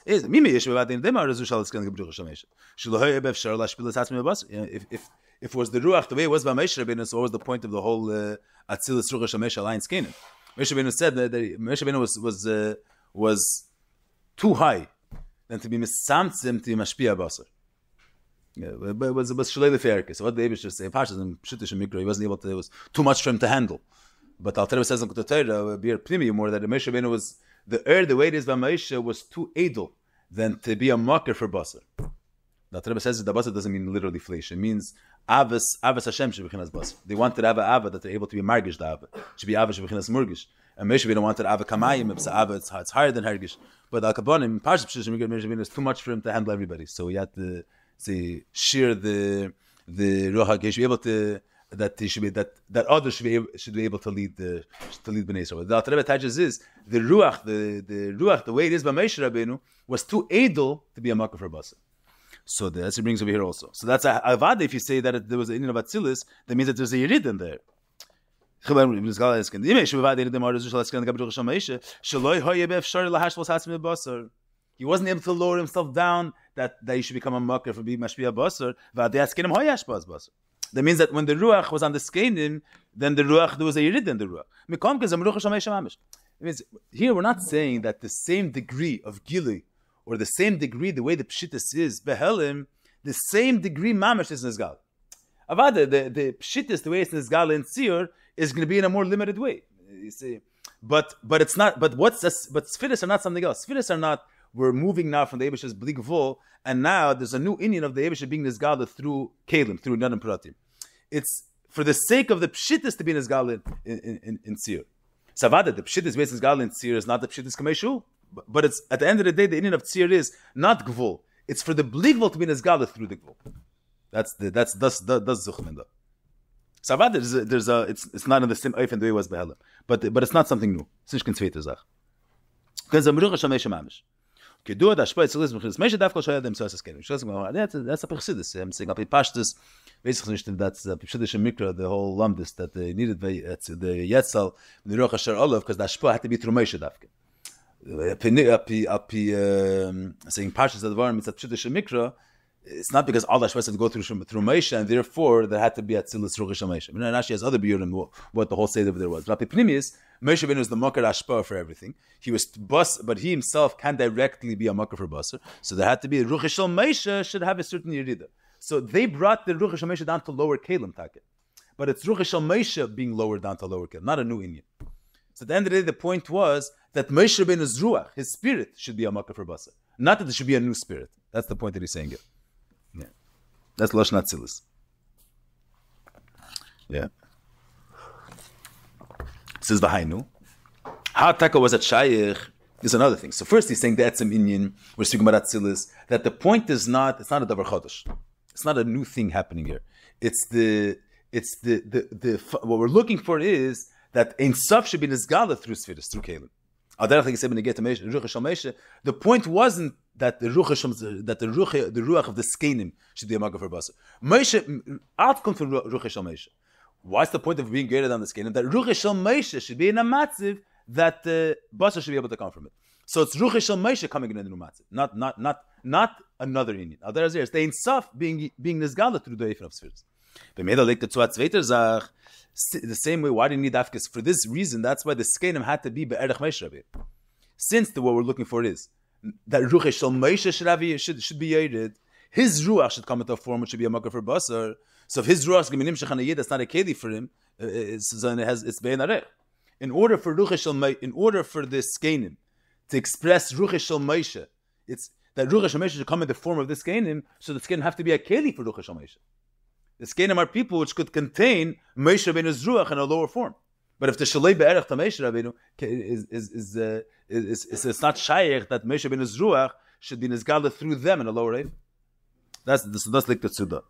is mimi yesh bevadim dem arazu shal skin gebruch shamesh shlohay bev shar la shpilas atzmi bas. If it was the ruach the way it was by Moshe Rabbeinu, so what was the point of the whole atzilus ruach shamesh lion skin? Moshe Rabbeinu said that Moshe Rabbeinu was too high than to be misamtzim to be mashpia basar. Yeah, but it was shalei leferke. So what the Eibush just say, Pashas and Pshutish and Mikra, he wasn't able to. It was too much for him to handle. But Al Terebe says in Kutotayra, Bir Pnimi more that Moshe Rabbeinu was the way it is by Moshe was too edel than to be a mocker for basar. Al Terebe says that the basar doesn't mean literally flesh. It means Avas Hashem should be bechinas basar. They wanted to have an ava that they're able to be margish the ava. Should be ava should be bechinas murgish. And Moshe Rabbeinu wanted ava kamayim. It's ava, it's higher than hergish. But al kabonim, Parshat Pshishim, Moshe Rabbeinu is too much for him to handle everybody. So he had to say shear the ruach hakodesh, be able to that he should be that others should be able to lead Bnei Yisrael. The Alter Rebbe touches is the ruach, the way it is by Moshe Rabbeinu was too edel to be a makkah for basar. So that's he brings over here also. So that's a avada. If you say that there was an inyan of Atzilus, that means that there's a yerid in there. He wasn't able to lower himself down that he should become a makkah for being mashpia basar. That means that when the ruach was on the skenim, then the ruach, there was a yerid in the ruach. It means here we're not saying that the same degree of gili, or the same degree, the way the pshittis is behelim, the same degree mamash is nizgal. Avada, the pshittis, the way it's nizgal in tzir, is going to be in a more limited way. You see, but it's not. But sfiris are not something else. Sfiris are not. We're moving now from the Eibish's blig vol, and now there's a new inyan of the Eibish being nizgal through kelim, through nadim pratim. It's for the sake of the pshittis to be nizgal in tzir. Savada, the pshittis based nizgal in tzir is not the pshittis kameshu. But it's at the end of the day, the inyan of tzir is not gvul. It's for the bligvul to be nizgala through the gvul. That's zuchmenda. So it's not in the same eif and the way it was behelim. But it's not something new. It's nicht kein zweite Sache. Because the meruch hashem mamish. Kedua da shpoy tzilis mechlis meshe davkol shoyad dem soas eskenim. That's a pechsidus. I'm saying api pashtus. Basically, that's the peshidus mikra, the whole lumdis that they needed the yetzal the meruch asher olav because the shpoy had to be through meshe davke. Saying Parshas Advarim, it's a Pshudish Mikra. It's not because all the Shvas had to go through Moshe, and therefore there had to be Atzilus Ruch Moshe. Rashi has other biurim what the whole state over there was. But Pnimis, Moshe Rabbeinu was the Makar Ashpa for everything. He was bus, but he himself can't directly be a Makar for Basar. So there had to be a Ruch Moshe should have a certain Yerida. So they brought the Ruch Moshe down to lower Kalim Take. But it's Ruch Moshe being lowered down to lower Kalim, not a new Inyan. So at the end of the day, the point was that Moshe Rabbeinu's ruach, his spirit, should be a makkah for basar. Not that there should be a new spirit. That's the point that he's saying here. Yeah, that's Lashon Atzilus. Yeah. It says V'hainu. How Taka was at Shayich is another thing. So first he's saying that's some Inyan. We're speaking about Atzilus. That the point is not. It's not a davar chodesh. It's not a new thing happening here. It's the what we're looking for is that Ein Sof should be nizgala through Sfiris, through Kalim. The point wasn't that the ruach of the skenim should be a maggah for basar. Moshe out comes from ruach shel Moshe. What's the point of being greater than the skenim? That ruach shel Moshe should be in a matziv that basar should be able to come from it. So it's ruach shel Moshe coming in a new matziv, not another inyan. There's the Ein Sof being nizgala through the eifin of Sfiris. The same way, why do you need afkes? For this reason, that's why the skenim had to be be'erech Moshe Rabbeinu. Since what we're looking for is that ruach shel Moshe should be yedid, his ruach should come into a form which should be a makkah for basar. So if his ruach is geminim shechan yed, that's not a keli for him. It's bein arech. In order for the skenim to express ruach shel Moshe, it's that ruach shel Moshe should come in the form of the skenim. So the skenim have to be a keli for ruach shel Moshe. The skenim are people which could contain Moshe Rabbeinu's ruach in a lower form. But if the shalei be'erech to Moshe Rabbeinu it's not shaykh that Moshe Rabbeinu's ruach should be nizgala through them in a lower rate. That's like the tzuda.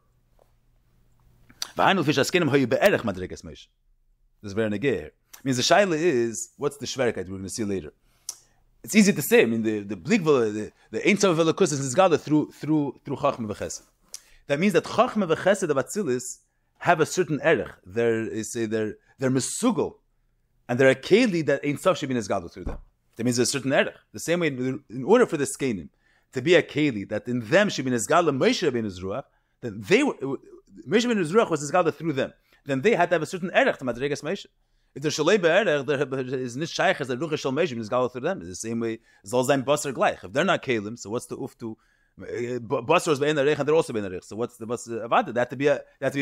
V'hainu fish askenim hoyu be'erech madreges Moshe. This is very negeh here. Means the shaila is what's the shverikite we're going to see later. It's easy to say. I mean the bligvul the Ein Sof Elokus is nizgala through chachma v'chesed. That means that Chachma v'Chesed of Atzilus have a certain erech. They're mesugel, and they're a keli that Ein Sof should be nizgala through them. That means there's a certain erech. The same way, in order for the skenim to be a keli that in them should be nizgala Moshe Rabbeinu's ruach, then Moshe Rabbeinu's ruach was nizgala through them. Then they had to have a certain erech to madregas Moshe. If they're shalei be'erech, there is nish shaykh as the ruach shel Moshe nizgala through them. It's the same way zol zayin basar gleich. If they're not kelim, so what's the uftu? Basar is be'en arech, and they're also be'en arech. So what's the basar avada? They have to be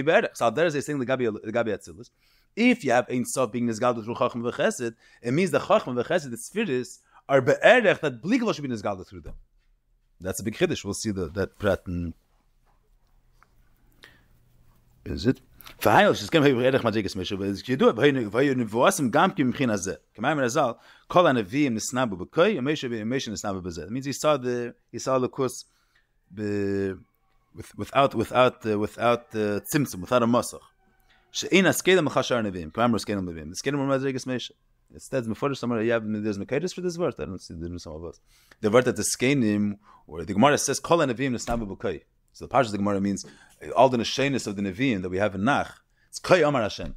be'erech. So there is a thing the gabi atzilus. If you have Ein Sof being nizgaled through chachma v'chesed, it means the chachma v'chesed, the spheres, are be'erech that bligvul should be nizgaled through them. That's a big chiddush. We'll see that prat. Is it? Verheil, es kann wir erich Madrigas Mesha, aber es geht weil Nevoasim gam kim Mchin Azeh. Kamaim Razal, Kol HaNeviim Nisnabu B'Koi, Mesha Nisnabu B'Zeh. It means he saw the course without tzimtzum, without a masach. She'ein askedem l'chashar Neviim. Kamaim Raskedem Neviim. The Skedem Madrigas Mesha. Instead, before somewhere there's Mekaydes for this word. I don't see some of us. The word that the Skenim, or the Gemara says Kol HaNeviim Nisnabu B'Koi. So the Parshas of the Gemara means all the neshenis of the Nevi'im that we have in Nach. It's Koi Amar Hashem.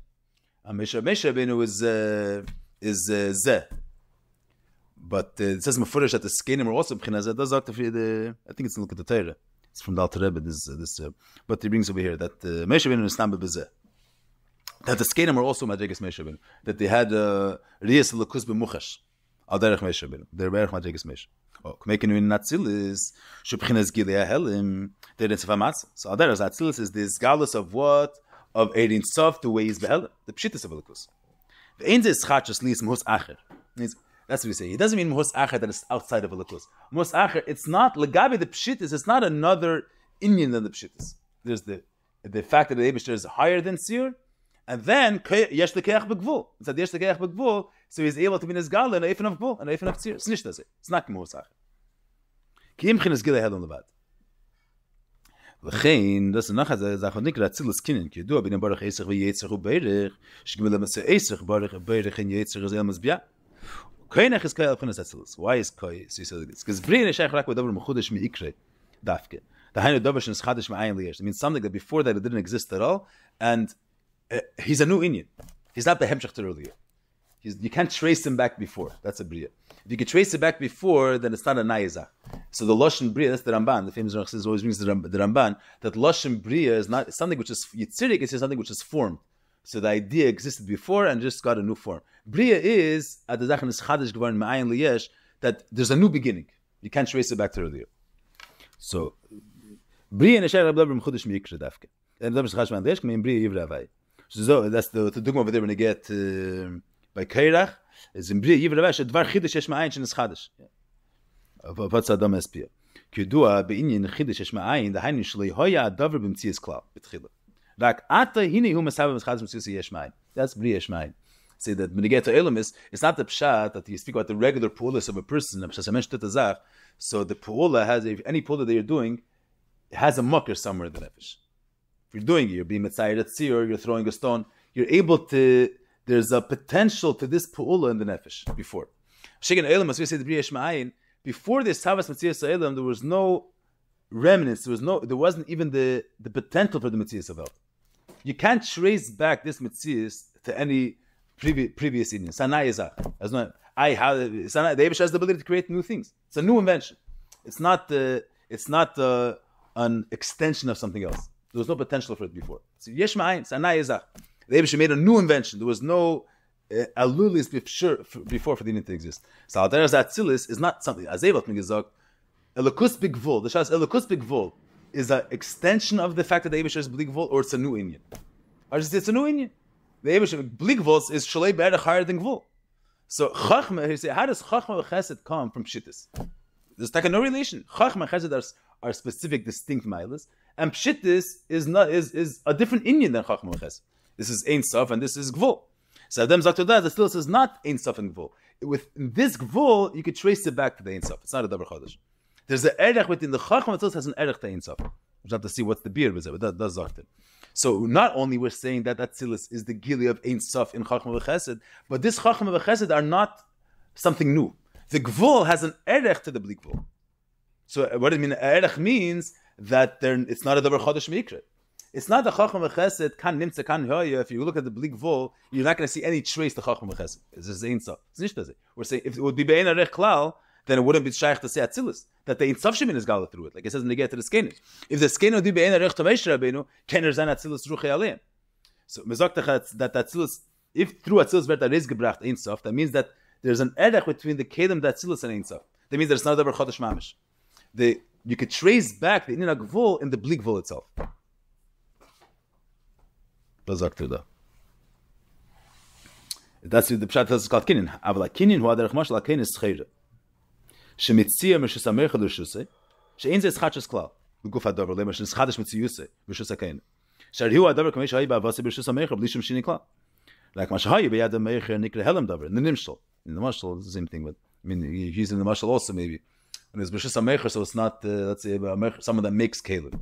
And Mesha Rabbeinu is Zeh. But it says Mefurish that the Skenim are also B'china Zeh. Does I think it's in Look at the Torah. It's from the Alter Rebbe. But he brings over here that Mesha Rabbeinu is Namba B'Zeh. That the Skenim are also Madrigas Mesha Rabbeinu. That they had Riyas L'Kus B'Muchash. Al Derech Mesha Rabbeinu. They're Derech Madrigas Mesha. Oh, making in Natzilis, Shubchinas Gilei Helim, they're in Sefamatz. So Adaras Natzilis is this galus of what? Of Eidin Sof, the way he's Behelim, the Pshitas of Elikus. The Ein Zeh Schachas Lis Muhus Acher. That's what we say. He doesn't mean Muhus Acher that is outside of Elikus. Muhus Acher, it's not, Legabi the Pshitas, it's not another Inyan than the Pshitas. There's the fact that the Eibishter is higher than Sir, and then Yesh Lekeach B'Gvul. It's that Yesh Lekeach B'Gvul, so he's able to be in his Gal and a Eifen of Gvul, and a Eifen of Tzir. It's nicht das. It's not Muhus Acher. Ki imchin is Gilei Helim Levad. V'chein, das ist nachher, sag ich nicht, Ratzilus Kinin, ki du, bin Baruch Eisach v'Yetzach u'Beirich, shgimel Lemase Eisach, Baruch Beirich in Yetzach is Elmas Bia. Koinach is Koi Alpchinas Ratzilus. Why is Koi? So he says this. Because Bri and Eshach rak v'davar m'chudesh mi'ikre, dafke. The Hainu Dover Shen Schadish Ma'ayin Liyesh. It means something that before that it didn't exist at all, and he's a new Inyan. He's not the Hemshach earlier. You can't trace him back before. That's a Bria. If you can trace it back before, then it's not a Nayazah. So the Loshen Bria, that's the Ramban. The famous Ramban always brings the Ramban, that Loshen Bria is not something which is Yitzirik, it's just something which is formed. So the idea existed before and just got a new form. Bria is, at the Zachan is Chadish Gvar Ma'ayin Liyesh, that there's a new beginning. You can't trace it back to earlier. So, Bria and Esher Rabbi M'chudesh Mi'ikre Dafke. And that's the Chashman Desh, K'mein Bria Yivra Avai. So that's the Dugma over there when you get by Kairach, is in Bria Yivra Avai, Dvar Chidesh Yesh Ma'ayin Shen is Chadish. What's Adam Espia? K'yudua be'inyin Chidesh Yesh Ma'ayin, the Hainin Shlei Hoya Adavar B'mtzias Klal, B'tchila. Rak Ata Hini Hu Mesav M'chadish M'tzias Yesh Ma'ayin. That's Bria Yesh Ma'ayin. Say that when you get to Elamis, it's not the pshat that you speak about the regular pu'ulas of a person. So the pu'ula has, any pu'ula that you're doing, it has a mucker somewhere in the nefesh. If you're doing it, you're being mitzayir at tzir, you're throwing a stone, you're able to, there's a potential to this pu'ula in the nefesh before. Shekin Elamis, we say the Bria Yesh Ma'ayin, before this Havas Metzias Elam, there was no remnants, there wasn't even the potential for the Metzias of Elam. You can't trace back this Metzias to any previous Indian. Sanai is that. The Eibush has the ability to create new things. It's a new invention. It's not an extension of something else. There was no potential for it before. So Yesh Ma'ayin, Sanai is that. The Eibush made a new invention. There was no alulis before for the Indian to exist. So Alderas Atzilis is not something. Azevat Migazok, Elokus Bigvul. The Shas Elokus Bigvul is an extension of the fact that the Eibush is Bigvul, or it's a new Indian. Or it's a new Indian. The Eibush Bligvul is Shalei Be'er higher than Gvul. So Chachma, he said, how does Chachma and Chesed come from Pshittis? There's like no relation. Chachma and Chesed are specific, distinct milas, and Pshittis is a different Indian than Chachma and Chesed. This is Ein Sof and this is Gvul. So Adam Zakto that the still says not Ein Sof and Gvul. With this Gvul, you could trace it back to the Ein Sof. It's not a Davar Chodesh. There's an erech within the Chachma that has an erech to Ein Sof. We have to see what's the beer with it, but that's Zakto. So not only we're saying that Atzilus is the Gili of Ein Sof in Chachma v'Chesed, but this Chachma v'Chesed are not something new. The Gvul has an erech to the Bli Gvul. So what does it mean? Erech means that it's not a Davar Chodesh Mikra. It's not the Chachma v'Chesed kan nimtze kan hoya. If you look at the Bli Gvul, you're not going to see any trace to Chachma v'Chesed. It's just Ein Sof. It's nicht das. We're saying if it would be Be'ein Erech Klal, then it wouldn't be shaykh to say Atzilus. That the Ein Sof Shemin is Gala through it. Like it says when they get to the Skenu. If the Skenu would be Be'ein Erech to Meish Rabbeinu, can there sein Atzilus Ruchei Aleim? So Mezok that Atzilus, if through Atzilus Vert is gebracht Ein Sof, that means that there's an erech between the Kedem Atzilus and Ein Sof. That means there's not a Chodesh Mamish. You could trace back the Inyan Gvul in the Bli Gvul itself. That's the Pshat is called Kinin. Avala Kinin who aderech mashal Kinin is Schera. Shemitzia Meshusamer Chalushuse. Shein Zeh Schachas Klal. Beguf Hadover Lema Shen Schadish Mitziyuse Meshusa Kinin. Sharhu adavar kamesh hay ba'avasi b'rishus hamecher b'lishum shini klal. Like Mashahayu b'yad hamecher nikra helam davar in the nimshal. In the mashal, it's the same thing. But I mean, he's using the mashal also maybe. When it's b'rishus hamecher, so it's not let's say someone that makes kelim.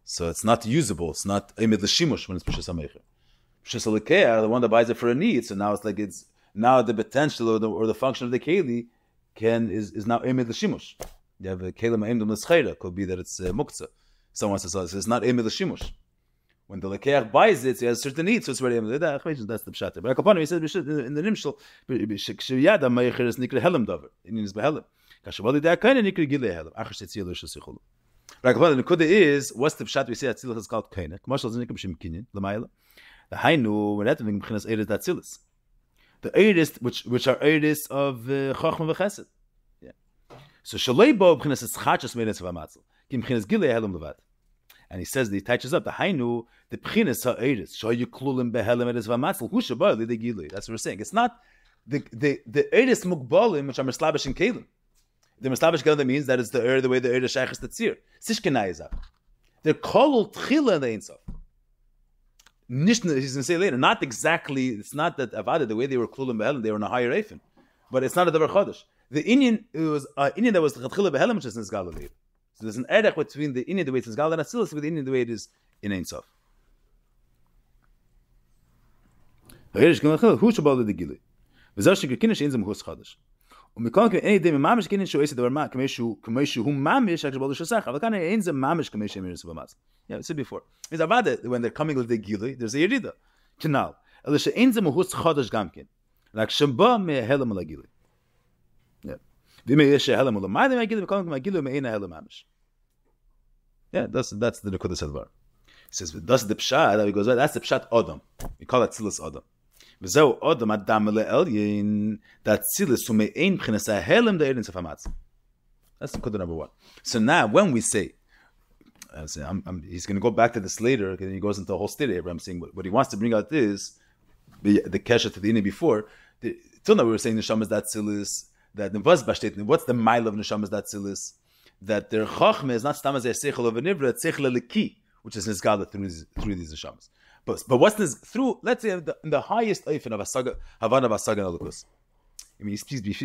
So it's not usable. It's not emid l'shimush when it's b'rishus hamecher. B'rishus halikeh, the one that buys it for a need. So now it's like it's now the potential or the function of the keli is now emid l'shimush. You have a kelim ha'emdim l'schayra. Could be that it's muktzah. Someone says it's not emid l'shimush. When the lekeach buys it, he has certain needs, so it's already emid. That's the pshat. But upon him, he says in the nimshal, sheyad ha'mecher is nikra helam davar. It means behelim. Kashavali de'akayna nikra gilei helam. Achar shetziyah l'shus yichulu. Like upon the nekuda is what's the pshat we say that tzilach is called kayna. Commercial is nikim shem kinyan l'mayla. The hainu when that thing b'chinas eiris that tzilus. The eiris which are eiris of chachma v'chesed. Yeah. So shalei bo b'chinas is chachas meiris v'amatzel. Kim b'chinas gilei helam levad. And he says that he touches up the hainu the b'chinas ha'eiris shoyu klulim behelam eiris v'amatzel hu shabar lidei gilei. That's what we're saying. It's not the eiris mukbalim which are mislabish in kelim. The mislabish kelim means that it's the way the eiris shaychus tetzir. Sishkenai is up. They're called tchila in the Ein Sof. He's going to say later, not exactly, it's not that Avada, the way they were klulim behelim, they were in a higher eifin. But it's not a davar chodesh. The Indian, it was Indian that was tchila behelim, which is nizgal later. So there's an erech between the Indian, the way it's nizgal and Atzilus, with the Indian, the way it is in Ein Sof. Hu shabal the gili. V'zar shekir shein zem hus chodesh. ומכל כך אין די ממש כנין שהוא עשה דבר מה כמו שהוא ממש אקבל לשסח אבל כאן אין זה ממש כמו שמיר במס. Yeah, I said before. Is Avada when they're coming with the gili, there's a yerida. Canal. אלא שאין זה מהוס חודש גם כן. רק שבא מההלם על הגili. Yeah. ואם יש ההלם על המיילה מהגili וכל כך מהגili ומאין ההלם ממש. Yeah, that's the nekudas advar. He says that's the pshat. He goes, well, that's the pshat Adam. We call that tzilus Adam. וזהו אדם אדם לעליין דאצילס ומאין מבחינת ההלם דאין סוף המצב. That's the number one. So now when we say, he's going to go back to this later, and he goes into a whole story, but I'm saying what he wants to bring out is the kesha to the inner before. Till now we were saying neshamas da'atzilis, that nevaz bashtet, what's the mile of neshamas da'atzilis? That their chachma is not stam as a seichel of a nivra, it's seichel eliki, which is nizgala through these neshamas. But what's this through? Let's say in the highest eifin of Asaga, Havana of Asaga and Alukus. I mean,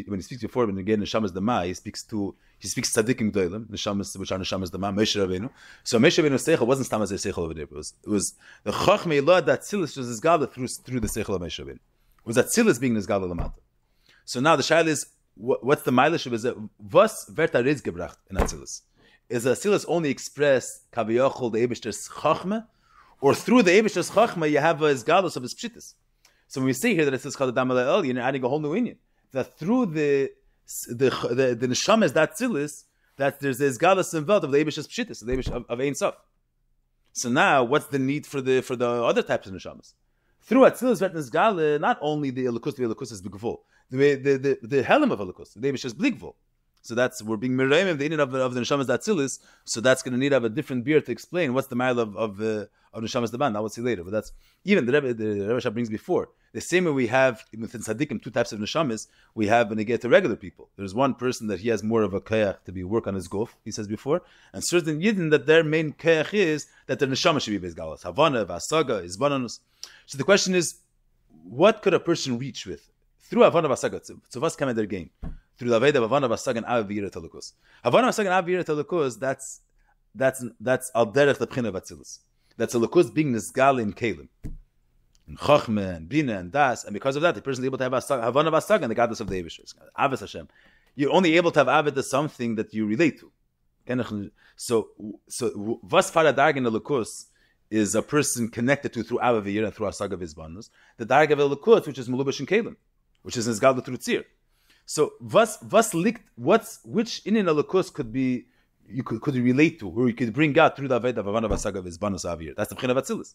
when he speaks before, when again Neshamas Dama, he speaks tzaddikim gdolim, Neshamas which are Neshamas Dama, Moshe Rabbeinu. So Moshe Rabbeinu's seichel wasn't stam as a seichel over there. It was the chachmei Elad that Tzilus was nizgala through the seichel of Moshe Rabbeinu. It was that Tzilus being nizgala lamata. So now the shaila is what's the mileage of it? Was verta riz gebracht in Tzilus? Is Tzilus only expressed kaviyachol the Eibishter's chachma? Or through the Eibishter's Chachma, you have a Izgalus of his Pshittis. So when we see here that it says called the Damal El, you're adding a whole new Indian. That through the Neshamas, that Tzilis, that there's the Izgalus involved of the Eibishter's Pshittis, the Eibish of Ein Sof. So now, what's the need for the other types of Neshamas? Through Atzilis, Vet Nizgale, not only the Elukus is Bigvul, the Helim of Elukus, the Eibishter's Bligvul. So we're being mirayim the Indian of the Neshamas Datzilis. So that's going to need to have a different beer to explain what's the mile of Neshamas Daban. Now we'll see later. But that's even the Rebbe Shah brings before. The same way we have within Tzaddikim two types of Neshamas. We have when they get to regular people. There's one person that he has more of a kayach to be work on his golf. He says before, and certain Yidden that their main kayach is that their Neshama should be based galas Havana, Vasaga, Izbananus. So the question is, what could a person reach with through Havana Vasaga? So what's kind of their game? Through the Aveda of Havana Vasagan Avira Telukus. Havana Vasagan Avira Telukus, that's al derech the Bchina of Atzilus. That's a Lukus being Nizgal in Kalim. And Chachme and Bina and Das, and because of that, the person is able to have Havana Vasagan, the goddess of the Eivishers. Avis Hashem. You're only able to have Aved something that you relate to. So Vas Faradag in the Lukus is a person connected to through Avavir and through Asaga Vizbanus. The Darg of the Lukus, which is Mulubish in Kalim, which is Nizgal through Tzir. So, which in an alakus could you relate to, or you could bring out through the Aved of Havana Vasaga Vizbanus Avir. That's the Bchina of Atzilis.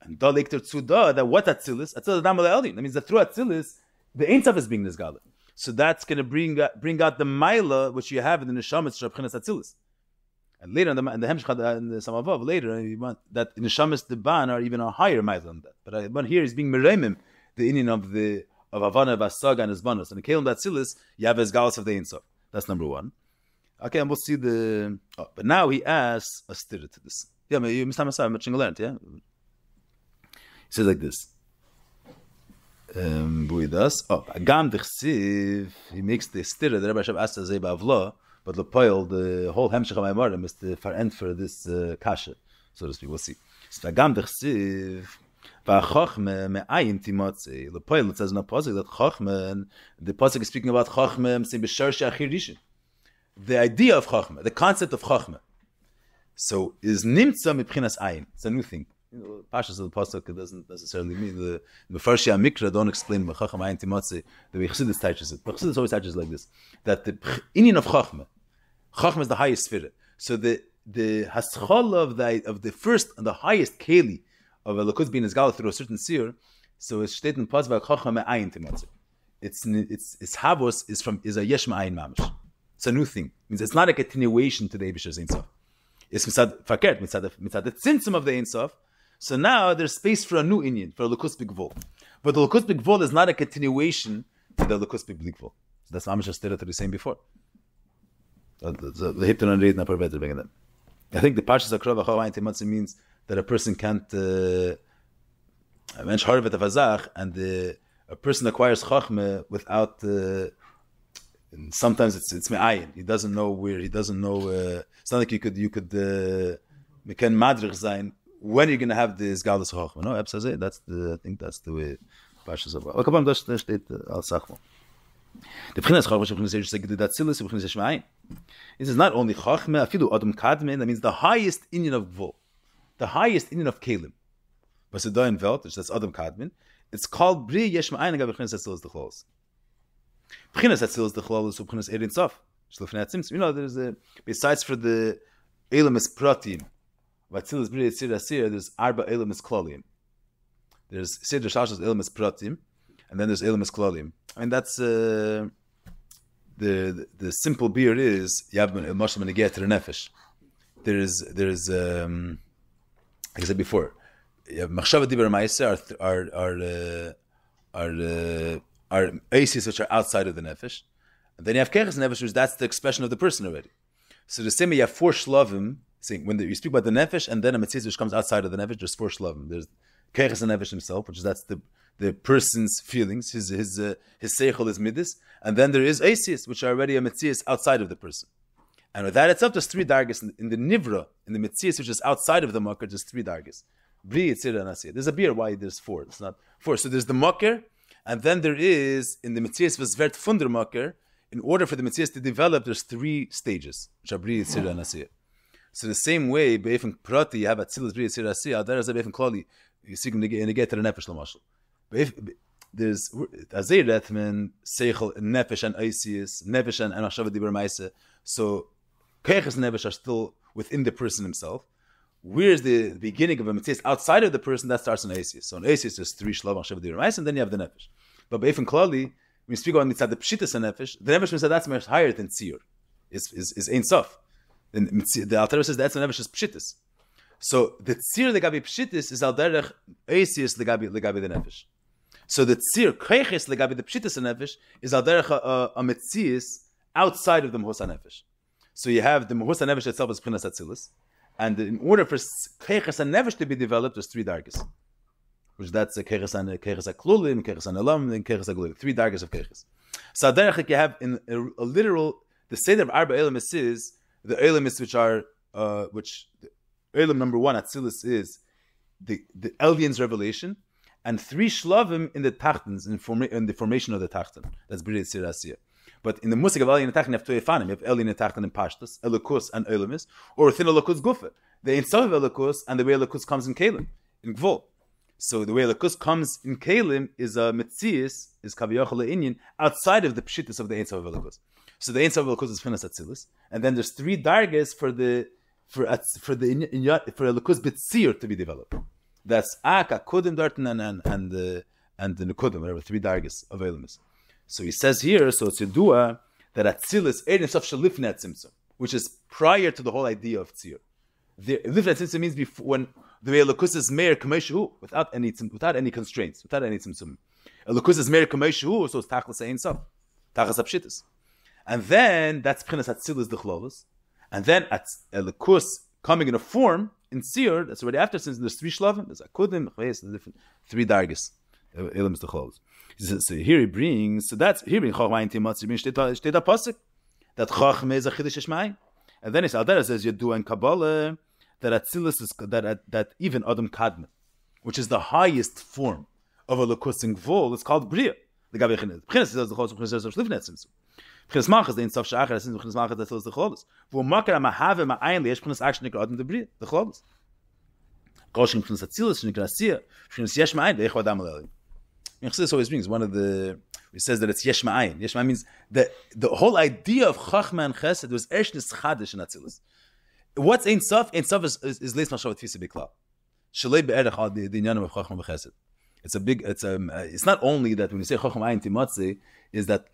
And da lekter tzuda, that what Atzilis? Atzilis Adam That means that through Atzilis, the Ein Sof is being Nizgala. So that's going to bring out the Maila, which you have in the Neshamas of Bchinas Atzilis. And later in the Hemshcha and the Samavav, later, you want that Neshamas Deban are even a higher Maila than that. But here is being Meremim, the Indian of Havana, Vasaga, and Izbanus. And in Kelim Datzilis, you have Izgalus of the Ein Sof. That's number one. Okay, and we'll see but now he asks a stira to this. Yeah, you missed time. Much learned. Yeah. He says like this. Agam dechsiv. He makes the stira. The Rebbe Shav asked Zeh Ba'avla, but the whole Hamshich HaMaimarim is the far end for this kasha, so to speak. We'll see. Agam dechsiv. Va'chochme me'ayin timotzi. The poil, it says in a pasuk that chochme, the pasuk is speaking about chochme, saying b'shar she'achir rishon. The idea of chochme, the concept of chochme. So is nimtza mibchinas ayin. It's a new thing. Pashas of the pasuk, it doesn't necessarily mean the Mefarshi HaMikra don't explain chochme ayin timotzi the way Chassidus touches it. But Chassidus always touches like this: that the inyan of chochme is the highest sphere. So the haschala of the first and the highest keli of a lakus being izgal through a certain seer, so it's stated in Pasuk Chochma Me'ayin Timotzi. Its havos is a yesh ma'ayin mamish. It's a new thing. It means it's not a continuation to the Eibishter's Ein Sof. It's mitzad fakert, mitzad the tzimtzum of the Ein Sof. So now there's space for a new inyan, for a lakus b'gvol. But the lakus b'gvol is not a continuation to the lakus b'gvol. So that's mamish as we were saying before. The hipton and read napar better than that. I think the Parshas Akrova Chochma Me'ayin Timotzi means that a person can't and a person acquires chachma without sometimes it's me'ayin. He doesn't know where, he doesn't know it's not like you could mekan madrich sein when you're going to have this galus chachma. No, I think that's the way Pashas Abba. Okay, das steht als Sachmo. The B'chinas Chachma B'chinas Yeshus Gedudat Tzilus B'chinas Yeshma'ayin. This is not only chachma, afilu adam kadmen, that means the highest inyan of Gvul. The highest inyan of Kalim, was a Dayan Welt, which that's Adam Kadmin. It's called Bri Yesh Ma'ayin Agav B'chinas Atzilas D'Chlolos. B'chinas Atzilas D'Chlolos B'chinas Erin Sof. You know, there's besides for the Elamis Pratim, Vatzilas Bri Yitzir Asir, there's Arba Elamis Klolim. There's Seder Shashas Elamis Pratim, and then there's Elamis Klolim. I mean, that's the simple beer is Yavman El Moshe Menegeh to the Nefesh. There's like I said before, machshava dibur ma'aser are aces which are outside of the nefesh, and then you have keches nefesh, which that's the expression of the person already. So the same way you have four shlavim, saying when you speak about the nefesh, and then a mitzvah which comes outside of the nefesh, there's four shlavim. There's keches nefesh himself, which is that's the person's feelings, his seichel, his midas, and then there is aces which are already a mitzvah outside of the person. And with that itself, there's three dargis in the nivra, in the mitzias, which is outside of the makar. There's three dargis. Bri, Yitzir, and Asiyah. There's a beer. Why there's four? It's not four. So there's the makar, and then there is in the mitzias v'zvert funder makar. In order for the mitzias to develop, there's three stages, which are Bri, Yitzir, and Asiyah. So the same way, be'efin prati, you have Atzilus, Bri, Yitzir, Asiyah. There is a be'efin klali. You see, in the get to the nefesh l'mashal. There's Azir Retman, Seichel, Nefesh, and Aisius, Nefesh, and Achshava Dibur Maisa. So Keches Nefesh are still within the person himself. Where's the beginning of a mitzvah outside of the person? That starts in Aisius. So in Aisius, there's three Shlav, Achshava Dibur Maisa, and then you have the Nefesh. But Be'efin Klali, when you speak about mitzvah, the Pshitas and Nefesh, the Nefesh mitzvah that's much higher than Tzir. Is Ein Sof. The Alter says that's the Nefesh is Pshitas. So the Tzir legabi Pshitas is al derech Aisius legabi the Nefesh. So the tzir kreiches legabi the pshitas nefesh is al derech a metzias outside of the mahus nefesh. So you have the mahus nefesh itself as pchinas atzilus, and in order for kreiches nefesh to be developed, there's three dargis, which that's kreiches aklulim, kreiches alam, and kreiches agulim. Three dargis of kreiches. So derech you have in a literal the seder of arba elamis is the elamis which are which the elam number one atzilus is the Elion's revelation. And three shlavim in the tachtans, in the formation of the tachtan. That's B'rei Yitzir Asiyah. But in the musik of Elyon and Tachtan, you have two efanim. You have Elyon and Tachtan and Pashtas, Elokus and Elamis, or within Elokus Gufa. The Ein Sof of Elokus and the way Elokus comes in Kalim, in Gvul. So the way Elokus comes in Kalim is a Metzias, is Kaviyachal Inyan, outside of the Pshitas of the Ein Sof of Elokus. So the Ein Sof of Elokus is Finas Atzilus. And then there's three dargas for Elokus B'tzir to be developed. That's Aka, Kudim, Dartan, and the Nekudim, whatever, three dargis of Elamis. So he says here, so it's Yedua, that Atzilus, Erin Sof Shalifne Atzimtzum, which is prior to the whole idea of Tzir. Lifne Atzimtzum means before, when the way Elokus is Meir Kameshu, without any constraints, without any Tzimtzum. Elokus is Meir Kameshu, so it's Tachlis Ein Sof, Tachlis Apshitas. And then, that's Pchinas Atzilus D'Chlolos. And then, Elokus coming in a form, in Seer, that's already after, since there's 3 shlavim, there's akudim, there's different 3 dargis. Elam is the clothes. So here he brings, so that's, here brings Chochma Ein Timatzi, steht a pasuk, that Chochma is a Chiddush Shmai. And then Aldera says, Yadu and Kabbalah, that Atzilus is, that even Adam Kadma, which is the highest form of a Lukus and Gvul, is called Bria. The Gabi Chinet. Chinet says the Chos of Chinet Shlifnet Simsu. Chinet Machas, the Insof Shachar, since Chinet Machas, that says the Cholos. Wo Makar Amahave Ma'ayin Liesh Chinet actually Nikra the Bria, the Cholos. Koshim Chinet Atzilus, Nikra Asiya, Chinet Yesh Ma'ayin, Leich Vadam Aleli. Chassidus always brings one of the, he says that it's Yesh Ma'ayin. Yesh Ma'ayin means the whole idea of Chachma and Chesed was Eshnis Chadish in Atzilus. What's Ein Sof? Ein Sof is Leis Mashavat Tfisa B'Klal. Shalei Be'erech Al the Inyanim of Chachma B'Chesed. It's not only that when you say Chachma Ein Timatzi, is that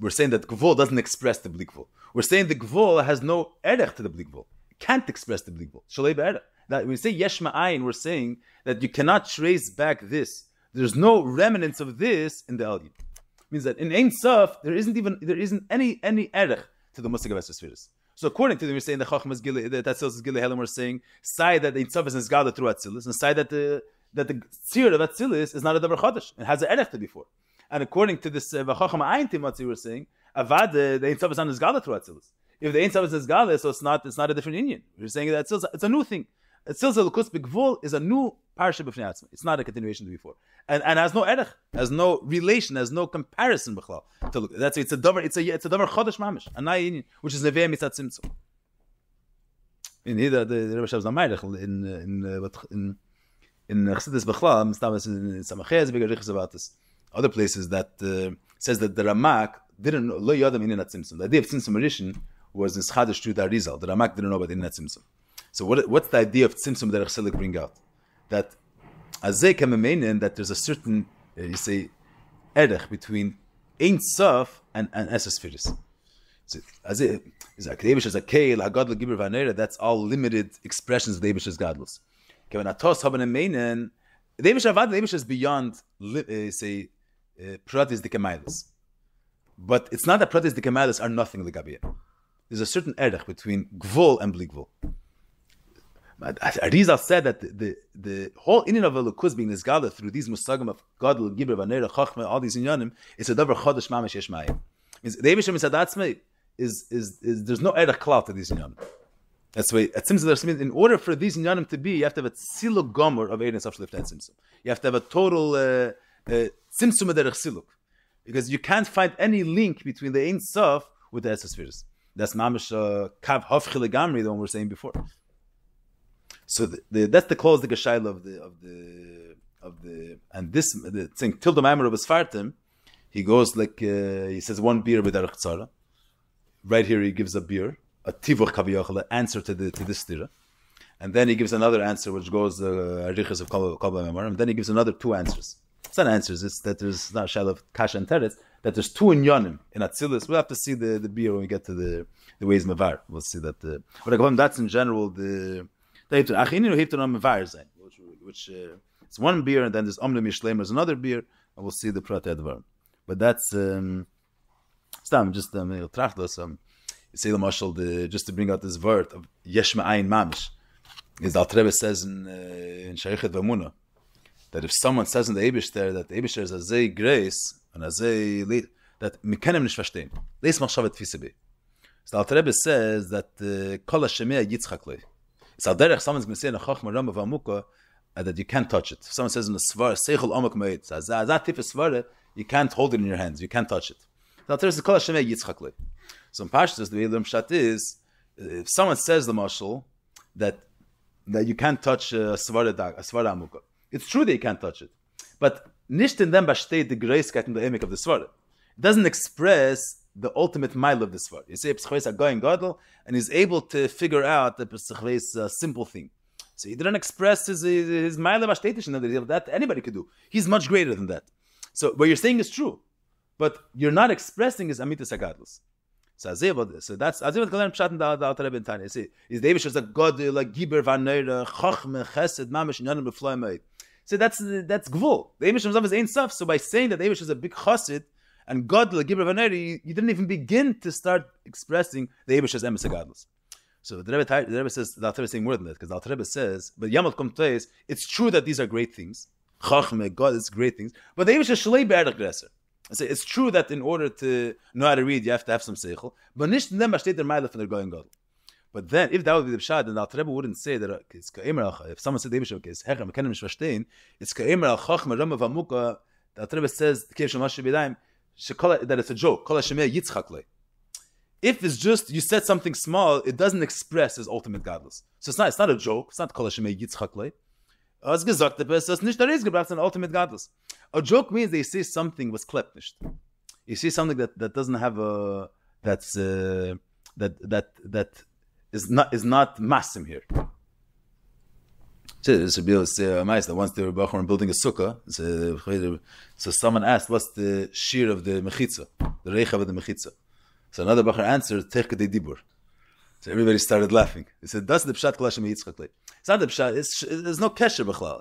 we're saying that Gvul doesn't express the Bli Gvul. We're saying the Gvul has no Erech to the Bli Gvul. It can't express the Bli Gvul. Shalei Be'erech. That when we say Yesh Ma'ayin, we're saying that you cannot trace back this. There's no remnants of this in the Elyon. Means that in Ein Sof there isn't any erech to the Musig of Esesphiris. So according to them, we're saying the Chacham is Gile, that Atzilus is Gile Helam. We're saying side that Ein Sof is Nizgala through Atzilus, and side that the Tzir of Atzilus is not a Davar Chodesh. It has an erech to before. And according to this V'Chacham Ayin Timatzi, we're saying Avad the Ein Sof is not Nizgala through Atzilus. If the Ein Sof is Nizgala, so it's not a different Indian. We're saying that it's a new thing. Atzilus Lukus B'Gvul is a new parsha b'fnei atzma. It's not a continuation to before, and has no erech, has no relation, has no comparison b'chlal. To look, that's it's a davar chodesh mamish, a nai which is nevei mitzat tzimtzum. In here the Rebbe Shabbat Zamayich in Chassidus b'chlal, Mistamas in Samachez v'garichas about this. Other places that says that the Ramak didn't lo yodam in tzimtzum. The idea of tzimtzum rishon was in Schadish to the Arizal. The Ramak didn't know about in tzimtzum. So what's the idea of tzimtzum that Chassidus bring out? That azay kamemainen that there's a certain you say erech between Ein Sof and Esesphiris. So azay is a Kedevish as a Keil Hagadol Gibber Vanera. That's all limited expressions of Devish's Gadlus. When Atos haben meinen Devish Avad Devish is beyond say pratis dikemailis, but it's not that pratis dikemailis are nothing legabiyah. There's a certain erech between Gvul and Bli Gvul. Arizal said that the whole Indian of Elokus being Nizgala through these musagim of Gadol, Gibber, Vanera, Chachma, all these inyanim, it's a davar chodesh mamish yesh ma'ayim. Means the Eibishter Mitzadatzmei is there's no erech klal to these inyanim. That's why it seems that in order for these inyanim to be, you have to have a tziluk gomer of Eidin Sof Shlifnet Tzimtzum. You have to have a total tzimtzum derech siluk, because you can't find any link between the Ein Sof with the Esesphiris. That's mamish kav hafchile gamri, the one we were saying before. So that's the close the geshail of the and this the thing till the Maimer of his fartim, he goes like he says one beer with derech tzara. Right here he gives a beer, a tivuch kaviyachal, answer to this stira, and then he gives another answer which goes arichas of kol Maimer, and then he gives another 2 answers. It's not answers. It's that there's not shail of kasha and teretz, that there's 2 inyanim in Atzilus. We'll have to see the beer when we get to the ways mavar. We'll see that. But that's in general the. Which it's one beer, and then there's Omne Mishlem, there's another beer, and we'll see the Prat Edvar. But that's just Trachlos. Say the Mashal, just to bring out this word of Yesh Ma'ayin Mamish. Is the Alter Rebbe says in Shaykhet Vamuna that if someone says in the Eibishter that the Eibishter is a Zay grace and a Zay late, that Mikenem Nish Verstehen. Leis Machshavet Tfisebe. So the Alter Rebbe says that Kol HaShemea Yitzchak Lei. So derech someone's going to say in a chachma rama v'amuka that you can't touch it. If someone says in a svara seichel amak ma'id, so that type of svara you can't hold it in your hands, you can't touch it. So there is the kol Hashem yitzchak le. So in Pashtus the Eilim Pshat is if someone says the mashal that you can't touch a svara amuka, it's true that you can't touch it, but nicht in them besteht the gracekeit in the emek of the svara. It doesn't express the ultimate mile of the svara. You say Pesachos are going gadol, and he's able to figure out the Pesachos simple thing. So he didn't express his mile of ashtetish that anybody could do. He's much greater than that. So what you're saying is true, but you're not expressing his amitas agadlus. So that's what Galan Pshat and the Alter Rebbe Tanya. You see, is David as a god like Giber Vanera Chachme Chesed Mamish Yanim Befloimei. So that's Gvul. The Eivish himself is Ein Sof. So by saying that Eivish is a big chassid and God like Giber Vanera, you didn't even begin to start expressing the Eivish as emes agadlus. So the Rebbe says, the Alter Rebbe is saying more than that, because the Alter Rebbe says, but Yamal Komteis, it's true that these are great things. Chachme, God, it's great things. But the Eivish is Shalei Be'erach Gresser. I say it's true that in order to know how to read, you have to have some seichel. But nicht in them steht der Meile von der Goyen Gadol. But then, if that would be the pshat, then the Alter Rebbe wouldn't say that it's ka'emer. If someone said the Eivish is hecher, we can't verstehen. It's ka'emer al chachme rama v'amuka. The Alter Rebbe says the Kev Shemash B'yadayim that it's a joke. Kol Hashemeh Yitzchak lei. If it's just you said something small, it doesn't express his ultimate godless. So it's not a joke. It's not Kol Hashemeh Yitzchak lei. As gesagt, es ist nicht der Reis gebracht, an ultimate godless. A joke means they say something was klept nicht. You see something that doesn't have a that is not massim here. So this would be a meister. Once they were building a sukkah, so someone asked, "What's the shear of the mechitza, the reichav of the mechitza?" So another bacher answered, "Tech kedei dibur." So everybody started laughing. He said, "That's the pshat kol Hashem yitzchak lei." It's not the pshat. There's no kesher b'chlal.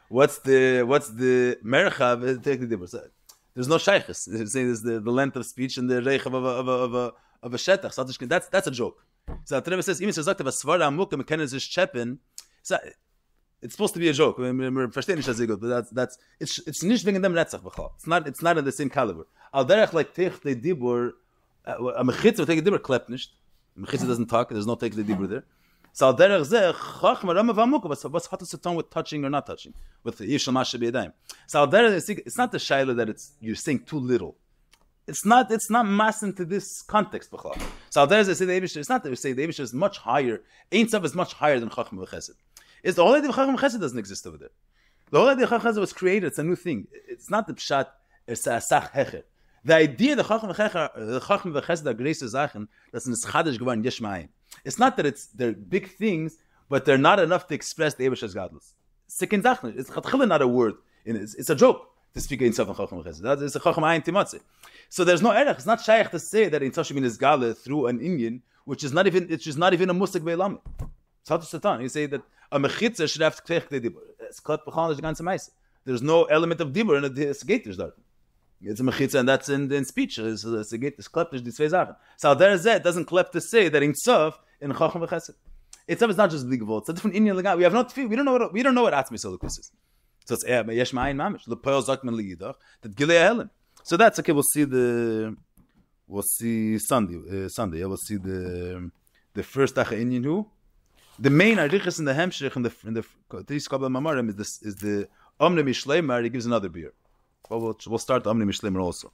What's the merchav? Tech kedei dibur. So there's no shaykhis. There's the length of speech and the reichav of a shetach. That's a joke. So the Rebbe says, even if it's svara amuk and mekanis is chepen, it's supposed to be a joke. We're verstehen nicht as good, but it's nicht wegen dem netzach b'chlal. It's not in the same caliber. Al derech like tech kedei dibur, a mechitza with tech kedei dibur klept nicht. Mechitza doesn't talk. There's no tech kedei dibur there. So al derech zeh chachma rama v'amuk. What's hatas saton with touching or not touching? With the yish shamash b'yadayim. So al derech, it's not the shayla that you're saying too little. It's not mass into this context. So al derech they say the Eivish, it's not that we say the Eivish is much higher. Ein Tzav is much higher than chachma v'chesed. It's the whole idea of chachma v'chesed doesn't exist over there. The whole idea of chachma v'chesed was created. It's a new thing. It's not the pshat. It's a asach hecher. The idea the chachma v'chesed are greater zachen that's in chadash geworden yesh ma'ayin. It's not that they're big things, but they're not enough to express the Eivish as godless. Sikin zachen. It's chatchila not a word. It's a joke to speak in Tzav and chachma v'chesed. It's a chachma ayin timatze. So there's no erech. It's not shaykh to say that in Tzav is gala through an Indian, which is not even a musik ve'elamit. It's hard to satan. You say that a mechitza should have to take dibur. It's klat b'chan the ganze meise. There's no element of dibur in the gate. It's a mechitza, and that's in speech. It's a gate. It's klept. There's zwei Sachen. So there is that doesn't klep to say that in Tzav in chacham v'chesed. Tzav is not just bligvol. It's a different Indian legal. We don't know what atzmi solukus is. So it's yesh ma'ayin mamish. Lepoel zakman liyidach that gilei helen. So that's okay. We'll see Sunday. Sunday. We'll see the first Tacha Indian who. The main arichas in the Hamshich in the Tris Kabbalah Mamarim is the Omne Mishleimar. He gives another beer. Well, we'll start the Omne Mishleimar also.